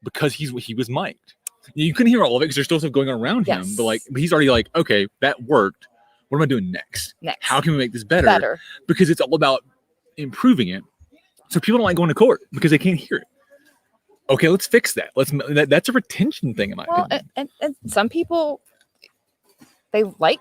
because he was mic'd. You couldn't hear all of it because there's still stuff going on around him. But he's already like, okay, that worked. What am I doing next? How can we make this better? Because it's all about improving it. So people don't like going to court because they can't hear it. Okay, let's fix that. That's a retention thing in my opinion. And some people, they like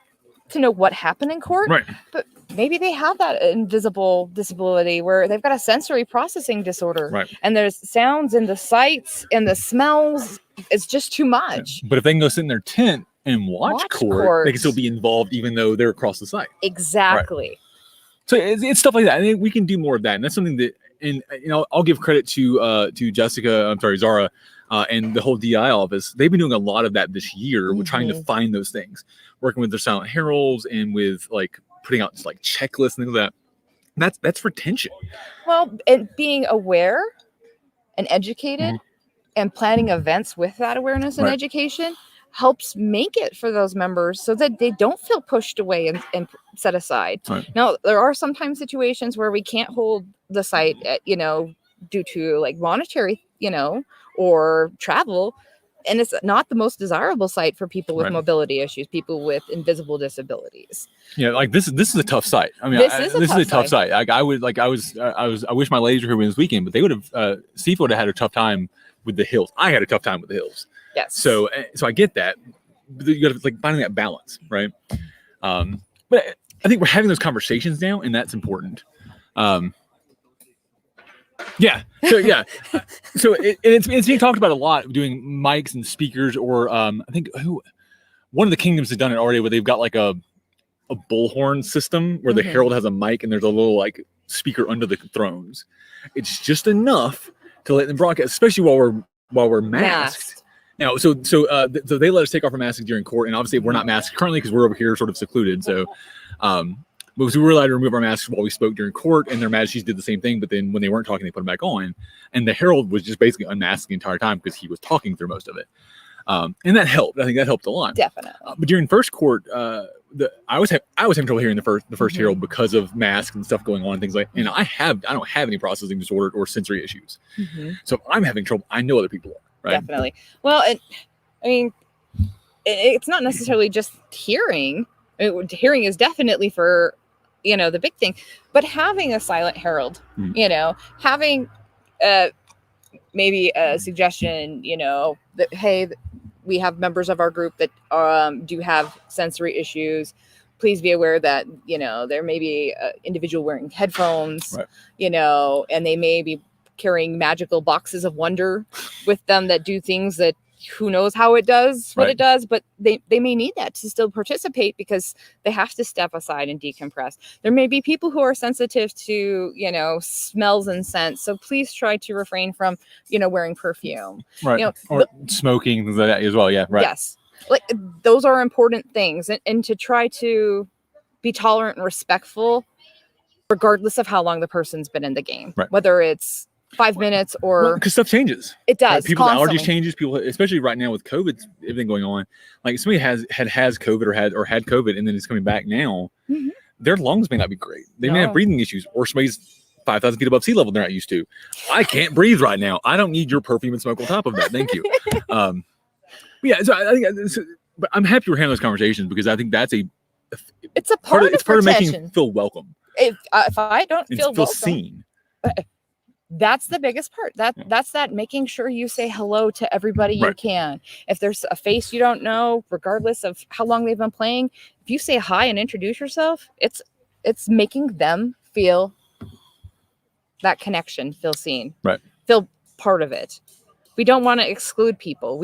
to know what happened in court, right? But maybe they have that invisible disability where they've got a sensory processing disorder, right? And there's sounds and the sights and the smells. It's just too much. Yeah. But if they can go sit in their tent and watch court, they can still be involved even though they're across the site. Exactly. Right. So it's stuff like that. I think we can do more of that, and that's something that, and I'll give credit to Zara, and the whole DI office. They've been doing a lot of that this year. We're trying to find those things, working with their silent heralds and with like putting out like checklists and things like that. That's retention. Well, and being aware and educated and planning events with that awareness and education helps make it for those members so that they don't feel pushed away and set aside. Right. Now, there are sometimes situations where we can't hold the site, due to like monetary, or travel. And it's not the most desirable site for people with mobility issues, people with invisible disabilities. Yeah, like this is a tough site. I mean, this is a tough site. Like I wish my ladies were here this weekend, but they would have, CFO would have had a tough time with the hills. I had a tough time with the hills. Yes. So I get that. But you got to like finding that balance, right? But I think we're having those conversations now, and that's important. Yeah. So yeah. So it's being talked about a lot, doing mics and speakers, or I think one of the kingdoms has done it already, where they've got like a bullhorn system where the herald has a mic and there's a little like speaker under the thrones. It's just enough to let them broadcast, especially while we're masked. Now, so they let us take off our masks during court, and obviously we're not masked currently because we're over here sort of secluded. So, because we were allowed to remove our masks while we spoke during court, and their majesties did the same thing. But then when they weren't talking, they put them back on, and the herald was just basically unmasked the entire time because he was talking through most of it, and that helped. I think that helped a lot. Definitely. But during first court, I was having trouble hearing the first herald because of masks and stuff going on and things like. And I don't have any processing disorder or sensory issues, so if I'm having trouble, I know other people are. Right? Definitely. Well, it's not necessarily just hearing. Hearing is definitely for, the big thing, but having a silent herald, having maybe a suggestion, that, hey, we have members of our group that do have sensory issues. Please be aware that, there may be an individual wearing headphones, and they may be carrying magical boxes of wonder with them that do things that who knows how it does what it does, but they may need that to still participate because they have to step aside and decompress. There may be people who are sensitive to smells and scents, so please try to refrain from wearing perfume, or smoking, things like that as well. Yes, like those are important things, and to try to be tolerant and respectful regardless of how long the person's been in the game, whether it's 5 minutes or because stuff changes. It does. People's allergies changes. People, especially right now with COVID, everything going on. Like if somebody has COVID or had COVID and then it's coming back now, their lungs may not be great. They may have breathing issues, or somebody's 5,000 feet above sea level they're not used to. I can't breathe right now. I don't need your perfume and smoke on top of that. Thank you. So I think, but I'm happy we're having those conversations because I think that's it's a part of making them feel welcome. If I don't feel welcome, seen. That's the biggest part. That's that making sure you say hello to everybody you can. If there's a face you don't know, regardless of how long they've been playing, if you say hi and introduce yourself, it's making them feel that connection, feel seen, feel part of it. We don't want to exclude people.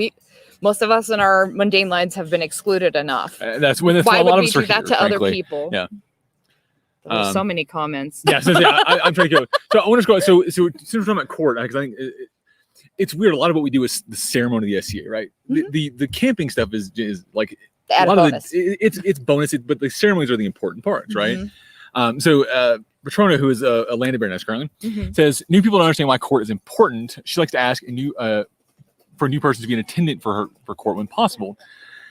Most of us in our mundane lives have been excluded enough. Why would we do that to other people? Yeah. There's so many comments. I'm trying to go. So I want to go. So since we're talking about court, because I think it's weird. A lot of what we do is the ceremony of the SCA, right? The camping stuff is like The a added lot bonus. of it's bonus, but the ceremonies are the important parts, right? Mhm. So Patrona, who is a landed baroness currently, says new people don't understand why court is important. She likes to ask for a new person to be an attendant for court when possible,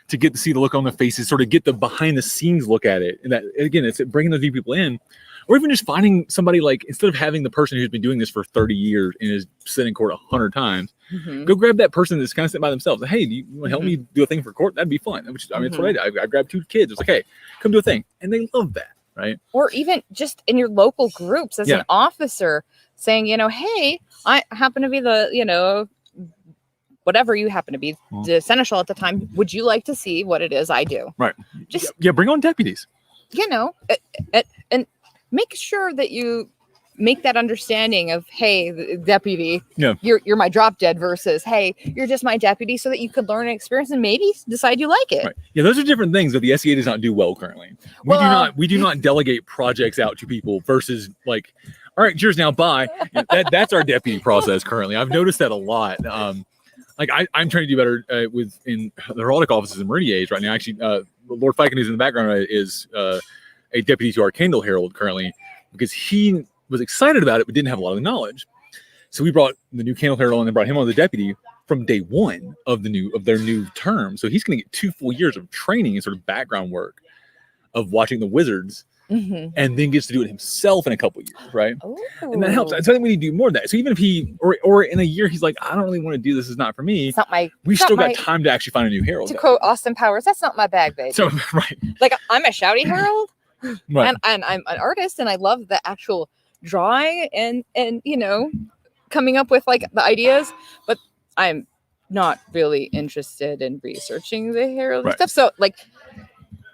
to get to see the look on the faces, sort of get the behind the scenes look at it. And that, again, it's bringing those new people in, or even just finding somebody, like, instead of having the person who's been doing this for 30 years and is sitting in court 100 times, go grab that person that's kind of sitting by themselves. Like, hey, do you want to help me do a thing for court? That'd be fun. Which, I mean, it's what I did. I grabbed 2 kids. It's like, hey, come do a thing. And they love that, right? Or even just in your local groups as an officer saying, hey, I happen to be the, whatever you happen to be, the seneschal at the time. Would you like to see what it is I do? Right. Just bring on deputies. And make sure that you make that understanding of, hey, the deputy, you're my drop dead, versus, hey, you're just my deputy, so that you could learn and experience and maybe decide you like it. Right. Yeah, those are different things that the SCA does not do well currently. We do not delegate projects out to people versus, like, all right, cheers now, bye. That's our deputy process currently. I've noticed that a lot. Like I'm trying to do better in the heraldic offices in Meridians right now. Actually, Lord Fiken, who's in the background, is a deputy to our candle herald currently, because he was excited about it but didn't have a lot of the knowledge. So we brought the new candle herald and brought him on the deputy from day one of their new term. So he's going to get 2 full years of training and sort of background work of watching the wizards. And then gets to do it himself in a couple of years, right? And that helps. So I think we need to do more of that. So even if he, or in a year, he's like, I don't really want to do this. It's not for me. We still got time to actually find a new herald. To quote Austin Powers, that's not my bag, baby. So right, like I'm a shouty herald, right. and I'm an artist, and I love the actual drawing and coming up with like the ideas, but I'm not really interested in researching the herald stuff. So like,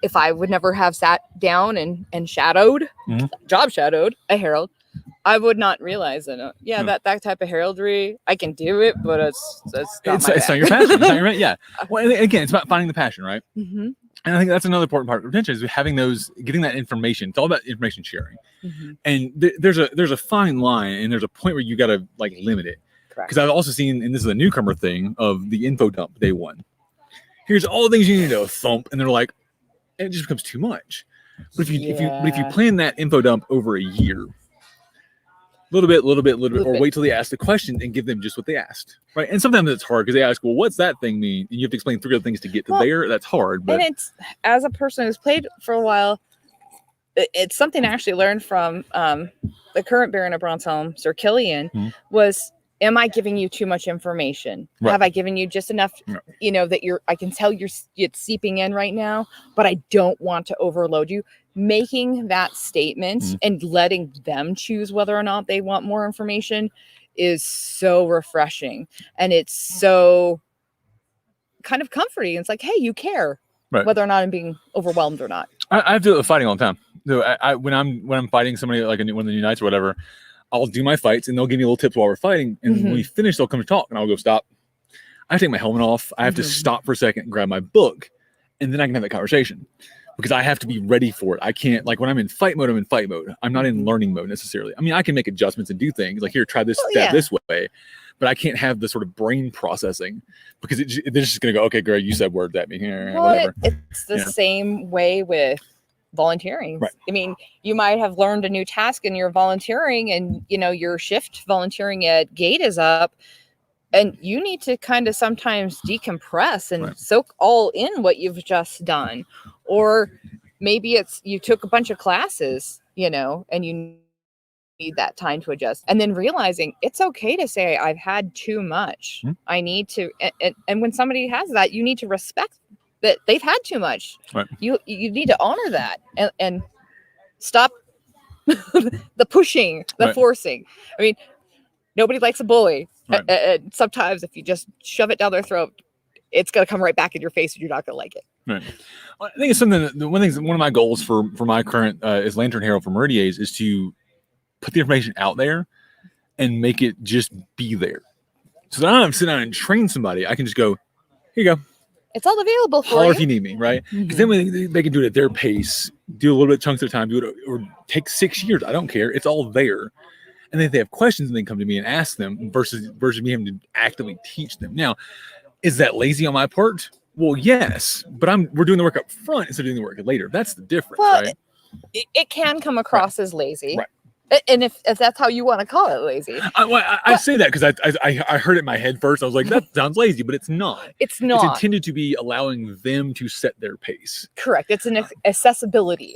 if I would never have sat down and shadowed, job shadowed a herald, I would not realize that. That type of heraldry, I can do it, but it's not your passion. It's not your, yeah. Well, again, it's about finding the passion, right? And I think that's another important part of retention, is having getting that information. It's all about information sharing. And there's a fine line, and there's a point where you got to like limit it. Because I've also seen, and this is a newcomer thing, of the info dump day one. Here's all the things you need to know, thump, and they're like, it just becomes too much. But if you plan that info dump over a year, little bit, or wait till they ask the question and give them just what they asked, right? And sometimes it's hard because they ask, well, what's that thing mean? And you have to explain 3 other things to get to there. That's hard. But and it's, as a person who's played for a while, it's something I actually learned from the current Baron of Bronzehelm, Sir Killian, was, am I giving you too much information? Right. Have I given you just enough, that I can tell it's seeping in right now, but I don't want to overload you. Making that statement and letting them choose whether or not they want more information is so refreshing. And it's so kind of comforting. It's like, hey, you care whether or not I'm being overwhelmed or not. I have to do fighting all the time. So when I'm fighting somebody like one of the new knights or whatever, I'll do my fights and they'll give me little tips while we're fighting. And when we finish, they'll come to talk and I'll go, stop. I have to take my helmet off. I have to stop for a second and grab my book, and then I can have that conversation, because I have to be ready for it. I can't, like, when I'm in fight mode, I'm in fight mode. I'm not in learning mode necessarily. I mean, I can make adjustments and do things like, here, try this, this way, but I can't have the sort of brain processing, because they're just going to go, okay, Greg, you said word that mean here, whatever. It's the same way with volunteering. Right. I mean, you might have learned a new task and you're volunteering, and your shift volunteering at gate is up, and you need to kind of sometimes decompress and soak all in what you've just done. Or maybe it's you took a bunch of classes, and you need that time to adjust, and then realizing it's okay to say, I've had too much. I need to, and when somebody has that, you need to respect that they've had too much. Right. You need to honor that and stop the pushing, the forcing. I mean, nobody likes a bully. And sometimes if you just shove it down their throat, it's going to come right back in your face and you're not going to like it. Right. Well, I think it's something that one of my goals for my current as Lantern Herald for Meridians is to put the information out there and make it just be there. So that I don't have to sit down and train somebody. I can just go, here you go. It's all available for you. you. If you need me, right? Because then when they can do it at their pace, do a little bit of chunks at a time, do it, or take 6 years. I don't care. It's all there. and then if they have questions, and they come to me and ask them versus me having to actively teach them. Now, is that lazy on my part? Well, yes, but we're doing the work up front instead of doing the work later. That's the difference, Well, right? It can come across as lazy. Right. And if that's how you want to call it lazy. I say that because I heard it in my head first. I was like, that sounds lazy, but it's not. It's not. It's intended to be allowing them to set their pace. Correct. It's an accessibility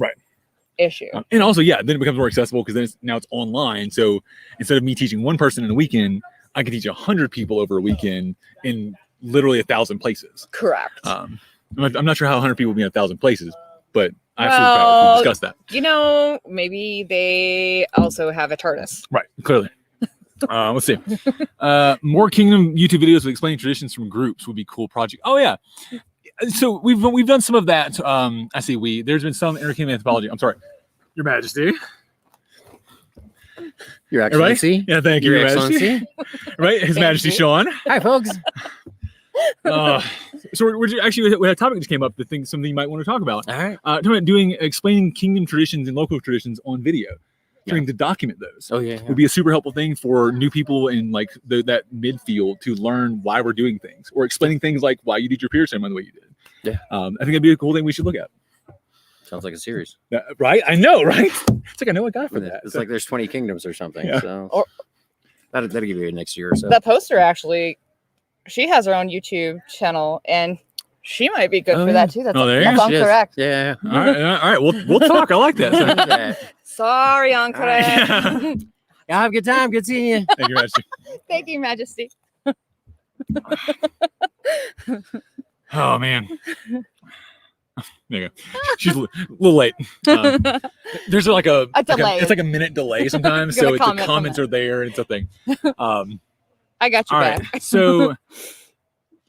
issue. And also, then it becomes more accessible because now it's online. So instead of me teaching one person in a weekend, I can teach 100 people over a weekend in literally 1,000 places. Correct. I'm not sure how 100 people will be in 1,000 places, but I absolutely discuss that. Maybe they also have a TARDIS. Right, clearly. Let's see. More Kingdom YouTube videos of explaining traditions from groups would be cool project. Oh yeah. So we've done some of that. I see there's been some Inter-Kingdom anthropology. I'm sorry, Your Majesty. Your Excellency. Right? Yeah, thank you, Your Majesty. Right, His Majesty Sean. Hi, folks. So we're actually we had a topic that just came up. Something you might want to talk about. All right. Talking about explaining Kingdom traditions and local traditions on video. Trying to document those. Oh yeah. Would be a super helpful thing for new people in like that midfield to learn why we're doing things, or explaining things like why you did your peer ceremony the way you did. Yeah. I think that'd be a cool thing we should look at. Sounds like a series. Right? I know, right? It's like I know what I got for that. It's like there's 20 kingdoms or something. Yeah. So that'll give you next year or so. That poster actually, she has her own YouTube channel, and she might be good for that too. That's correct. Yeah. All right. We'll talk. I like that. Sorry, incorrect. Yeah, have a good time. Good seeing you. Thank you, Majesty. Thank you, Majesty. Oh man. There you go. She's a little late. There's like a delay. It's like a minute delay sometimes, so the comments are there and it's a thing. I got you back. Right. So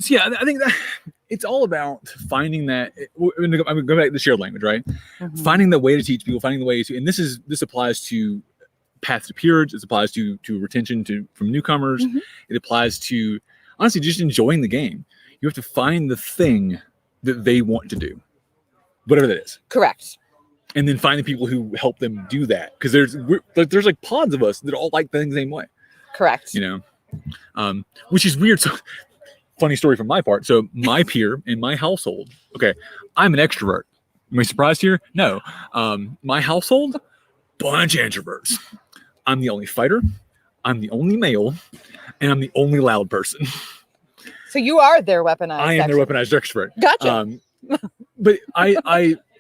yeah, I think that it's all about finding that. I'm gonna go back to the shared language, right? Mm-hmm. Finding the way to teach people, finding the way to, and this applies to path to peerage. It applies to retention from newcomers. Mm-hmm. It applies to honestly just enjoying the game. You have to find the thing that they want to do, whatever that is. Correct. And then find the people who help them do that, because there's like pods of us that all like things the same way. Correct. Which is weird. So funny story from my part. So my peer in my household. Okay, I'm an extrovert. Am I surprised here? No. My household, bunch of introverts. I'm the only fighter. I'm the only male, and I'm the only loud person. So you are their weaponized. I am their weaponized extrovert. Gotcha. But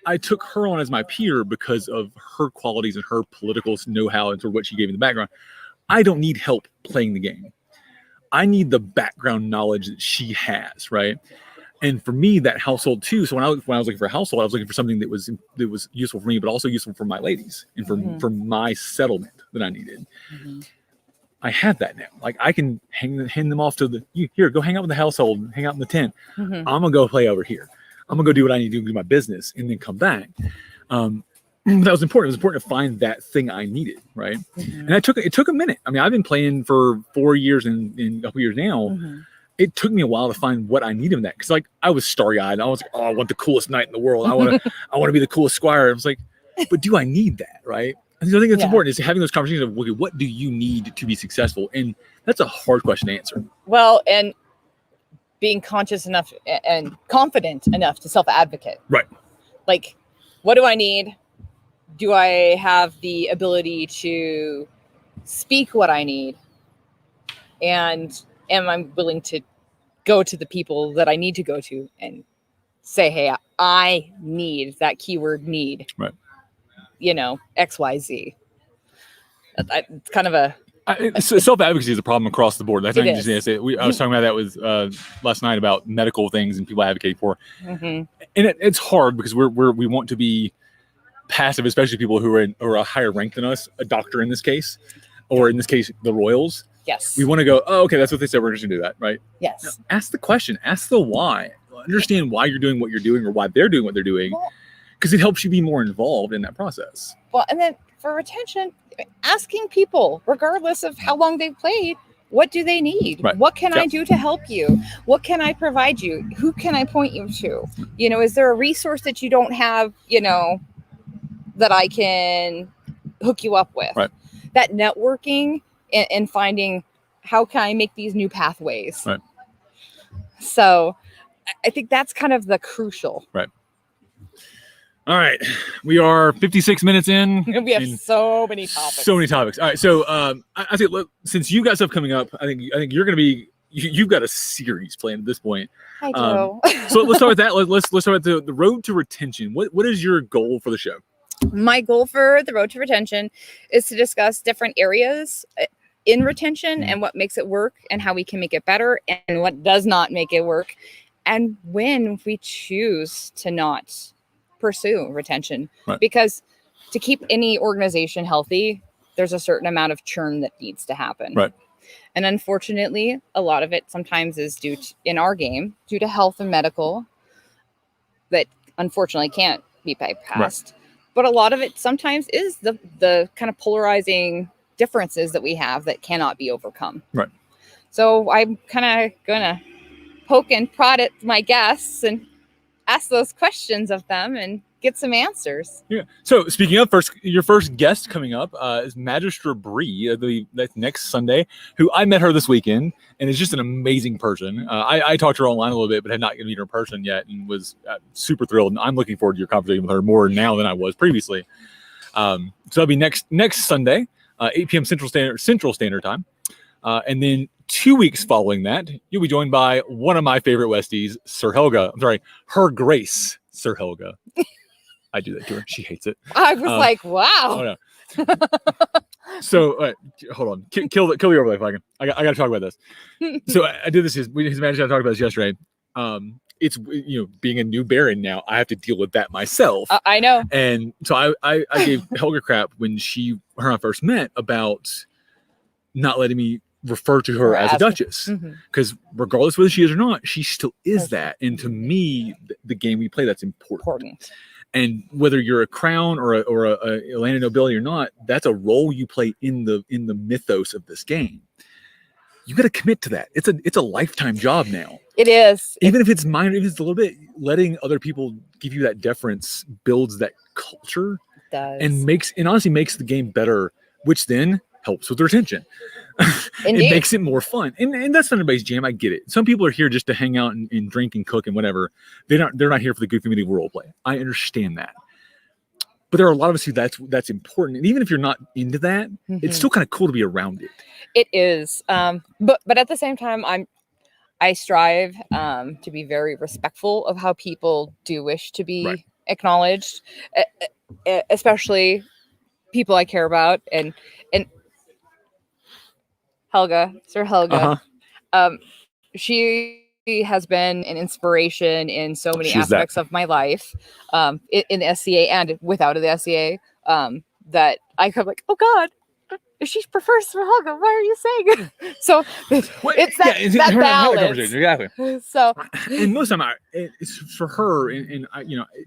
I took her on as my peer because of her qualities and her political know-how and sort of what she gave in the background. I don't need help playing the game. I need the background knowledge that she has, right? And for me, that household too. So when I was looking for a household, I was looking for something that was useful for me, but also useful for my ladies and for my settlement that I needed. Mm-hmm. I have that now. Like I can hand them off to go hang out with the household, hang out in the tent. Mm-hmm. I'm gonna go play over here. I'm gonna go do what I need to do my business, and then come back. That was important. It was important to find that thing I needed, right? Mm-hmm. And it took a minute. I mean, I've been playing for 4 years and a couple years now. Mm-hmm. It took me a while to find what I needed in that, because like I was starry-eyed. I was like, oh, I want the coolest knight in the world. I want to be the coolest squire. I was like, but do I need that, right? And so I think that's important, is having those conversations of, okay, what do you need to be successful? And that's a hard question to answer. Well, and being conscious enough and confident enough to self-advocate. Right. Like, what do I need? Do I have the ability to speak what I need? And am I willing to go to the people that I need to go to and say, hey, I need that keyword need. Right. XYZ. It's kind of a... self-advocacy is a problem across the board. That's not just I was talking about that with last night about medical things and people advocate for. Mm-hmm. And it's hard because we want to be passive, especially people who are a higher rank than us, a doctor in this case, or in this case, the royals. Yes. We want to go, oh, okay, that's what they said. We're just going to do that, right? Yes. Now, ask the question. Ask the why. Understand why you're doing what you're doing, or why they're doing what they're doing, because it helps you be more involved in that process. Well, and then for retention, asking people, regardless of how long they've played, what do they need? Right. What can I do to help you? What can I provide you? Who can I point you to? Is there a resource that you don't have, that I can hook you up with? Right. that networking and finding how can I make these new pathways. Right. So I think that's kind of the crucial. Right. All right, we are 56 minutes in. We have and so many topics. So many topics. All right, so I think since you got stuff coming up, I think you're going to be you've got a series planned at this point. I do. So let's start with that. Let's start with the road to retention. What is your goal for the show? My goal for the road to retention is to discuss different areas in retention and what makes it work and how we can make it better and what does not make it work and when we choose to not pursue retention. Right. Because to keep any organization healthy, there's a certain amount of churn that needs to happen. Right. And unfortunately, a lot of it sometimes is due to, in our game, due to health and medical that unfortunately can't be bypassed. Right. But a lot of it sometimes is the kind of polarizing differences that we have that cannot be overcome. Right. So I'm kind of going to poke and prod at my guests and ask those questions of them and get some answers. Yeah. So speaking of your first guest coming up is Magister Bree, that's next Sunday, who I met her this weekend and is just an amazing person. I talked to her online a little bit, but had not meet her in person yet and was super thrilled. And I'm looking forward to your conversation with her more now than I was previously. So that'll be next Sunday, 8 p.m. Central Standard Time. And then 2 weeks following that, you'll be joined by one of my favorite Westies, Her Grace, Sir Helga. I do that to her. She hates it. I was like, wow. Oh, no. So, hold on. Kill the overlay if I can. I got to talk about this. So I did this. His manager and I talked about this yesterday. It's, being a new Baron now, I have to deal with that myself. I know. And so I gave Helga crap when her and I first met about not letting me refer to her as a Duchess, because regardless whether she is or not, she still is that. And to me, the game we play, that's important. And whether you're a crown or a landed nobility or not, that's a role you play in the mythos of this game. You got to commit to that. It's a lifetime job now. It is. Even if it's minor, if it's a little bit, letting other people give you that deference builds that culture. It does. And honestly makes the game better, which then helps with retention. It makes it more fun. And that's not everybody's jam. I get it. Some people are here just to hang out and drink and cook and whatever. They're not here for the goofy medieval role play. I understand that. But there are a lot of us who that's important. And even if you're not into that, it's still kind of cool to be around it. It is. But at the same time, I strive to be very respectful of how people do wish to be acknowledged, especially people I care about and Helga, Sir Helga. She has been an inspiration in so many aspects of my life, in the SCA and without the SCA, that I come like, oh God, if she prefers Sir Helga, why are you saying it? So it's that balance. Exactly. So, and most of the time, it's for her, and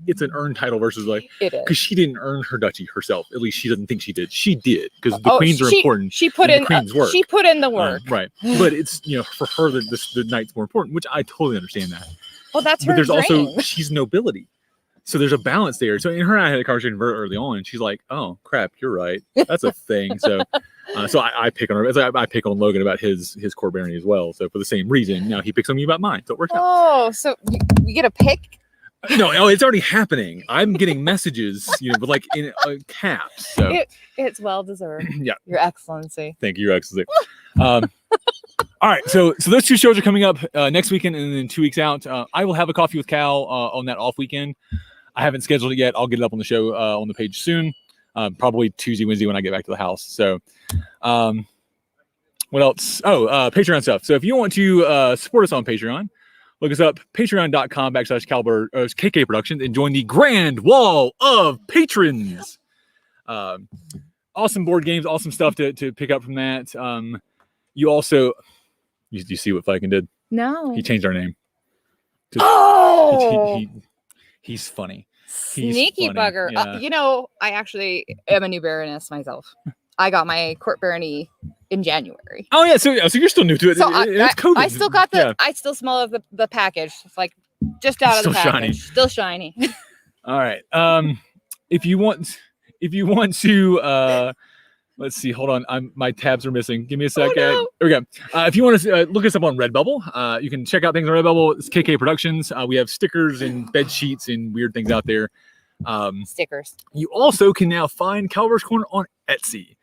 it's an earned title versus it is because she didn't earn her duchy herself. At least she doesn't think she did. She did because the queens are important. She put in the work. She put in the work, right? But it's for her that the knight's more important, which I totally understand that. Well, that's her. But there's dream. also she's nobility. So there's a balance there. So her and I had a conversation very early on, and she's like, "Oh crap, you're right. That's a thing." So, I pick on her. I pick on Logan about his core barony as well. So for the same reason, now he picks on me about mine. So it works out. Oh, so you get a pick? No, it's already happening. I'm getting messages, but like in caps. So it's well deserved. Yeah, Your Excellency. Thank you, Your Excellency. All right, so those two shows are coming up next weekend and then 2 weeks out. I will have a coffee with Cal on that off weekend. I haven't scheduled it yet. I'll get it up on the show on the page soon, probably Tuesday, Wednesday when I get back to the house. So, what else? Oh, Patreon stuff. So if you want to support us on Patreon, look us up, patreon.com/Kal-bardr KK Productions, and join the Grand Wall of Patrons. Awesome board games, awesome stuff to pick up from that. You also, you see what Viking did? No. He changed our name. He's funny. Sneaky bugger. Yeah. I actually am a new Baroness myself. I got my court barony in January. Oh yeah, so you're still new to it. So It's COVID. I still got I still smell of the package. It's like just out of the package. Still shiny. All right. If you want to Let's see. Hold on. My tabs are missing. Give me a second. no. There we go. If you want to look us up on Redbubble, you can check out things on Redbubble. It's KK Productions. We have stickers and bed sheets and weird things out there. Stickers. You also can now find Kalbardr's Corner on Etsy.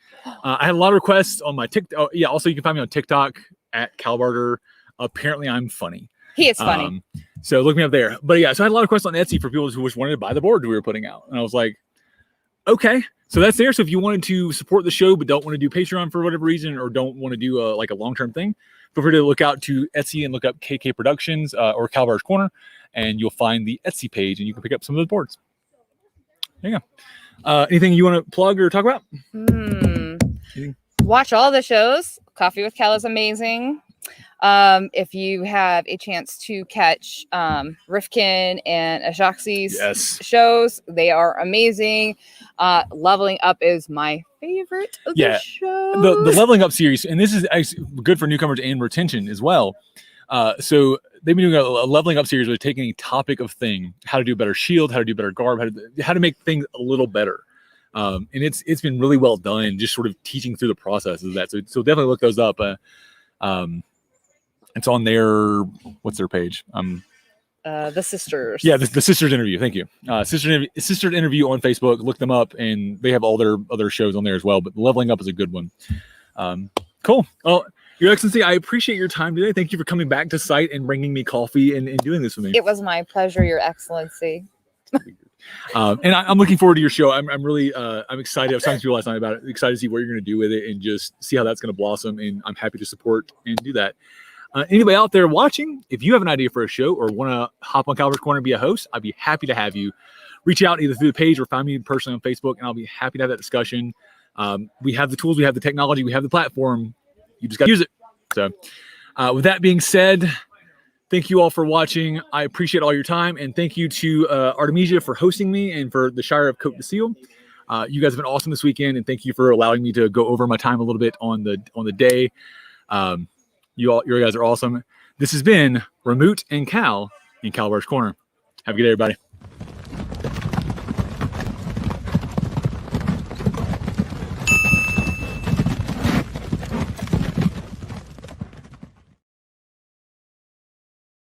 I had a lot of requests on my TikTok. Oh, yeah. Also, you can find me on TikTok at Kal-bardr. Apparently, I'm funny. He is funny. So look me up there. But yeah, so I had a lot of requests on Etsy for people who just wanted to buy the board we were putting out. And I was like, okay. So that's there. So if you wanted to support the show but don't want to do Patreon for whatever reason or don't want to do a long-term thing, feel free to look out to Etsy and look up KK Productions or Kalbardr's Corner, and you'll find the Etsy page and you can pick up some of those boards. There you go. Anything you want to plug or talk about? Watch all the shows. Coffee with Cal is amazing. If you have a chance to catch Rifkin and Ajaxi's shows, they are amazing. Leveling Up is my favorite of the shows. The Leveling Up series, and this is actually good for newcomers and retention as well. So they've been doing a Leveling Up series where they're taking a topic of thing, how to do better shield, how to do better garb, how to make things a little better. And it's been really well done, just sort of teaching through the process of that. So definitely look those up. It's on their, what's their page? The Sisters. Yeah, the Sisters interview. Thank you. Sister interview on Facebook. Look them up, and they have all their other shows on there as well. But Leveling Up is a good one. Cool. Well, Your Excellency, I appreciate your time today. Thank you for coming back to site and bringing me coffee and doing this with me. It was my pleasure, Your Excellency. And I'm looking forward to your show. I'm really I'm excited. I was talking to people last night about it. Excited to see what you're going to do with it and just see how that's going to blossom. And I'm happy to support and do that. Anybody out there watching, if you have an idea for a show or want to hop on Kalbardr's Corner and be a host, I'd be happy to have you. Reach out either through the page or find me personally on Facebook, and I'll be happy to have that discussion. We have the tools, we have the technology, we have the platform. You just got to use it. So with that being said, thank you all for watching. I appreciate all your time, and thank you to Artemesia for hosting me and for the Shire of Côte d'Ivoire. You guys have been awesome this weekend, and thank you for allowing me to go over my time a little bit on the day. You guys are awesome. This has been Rahmut and Cal in Kalbardr's Corner. Have a good day, everybody.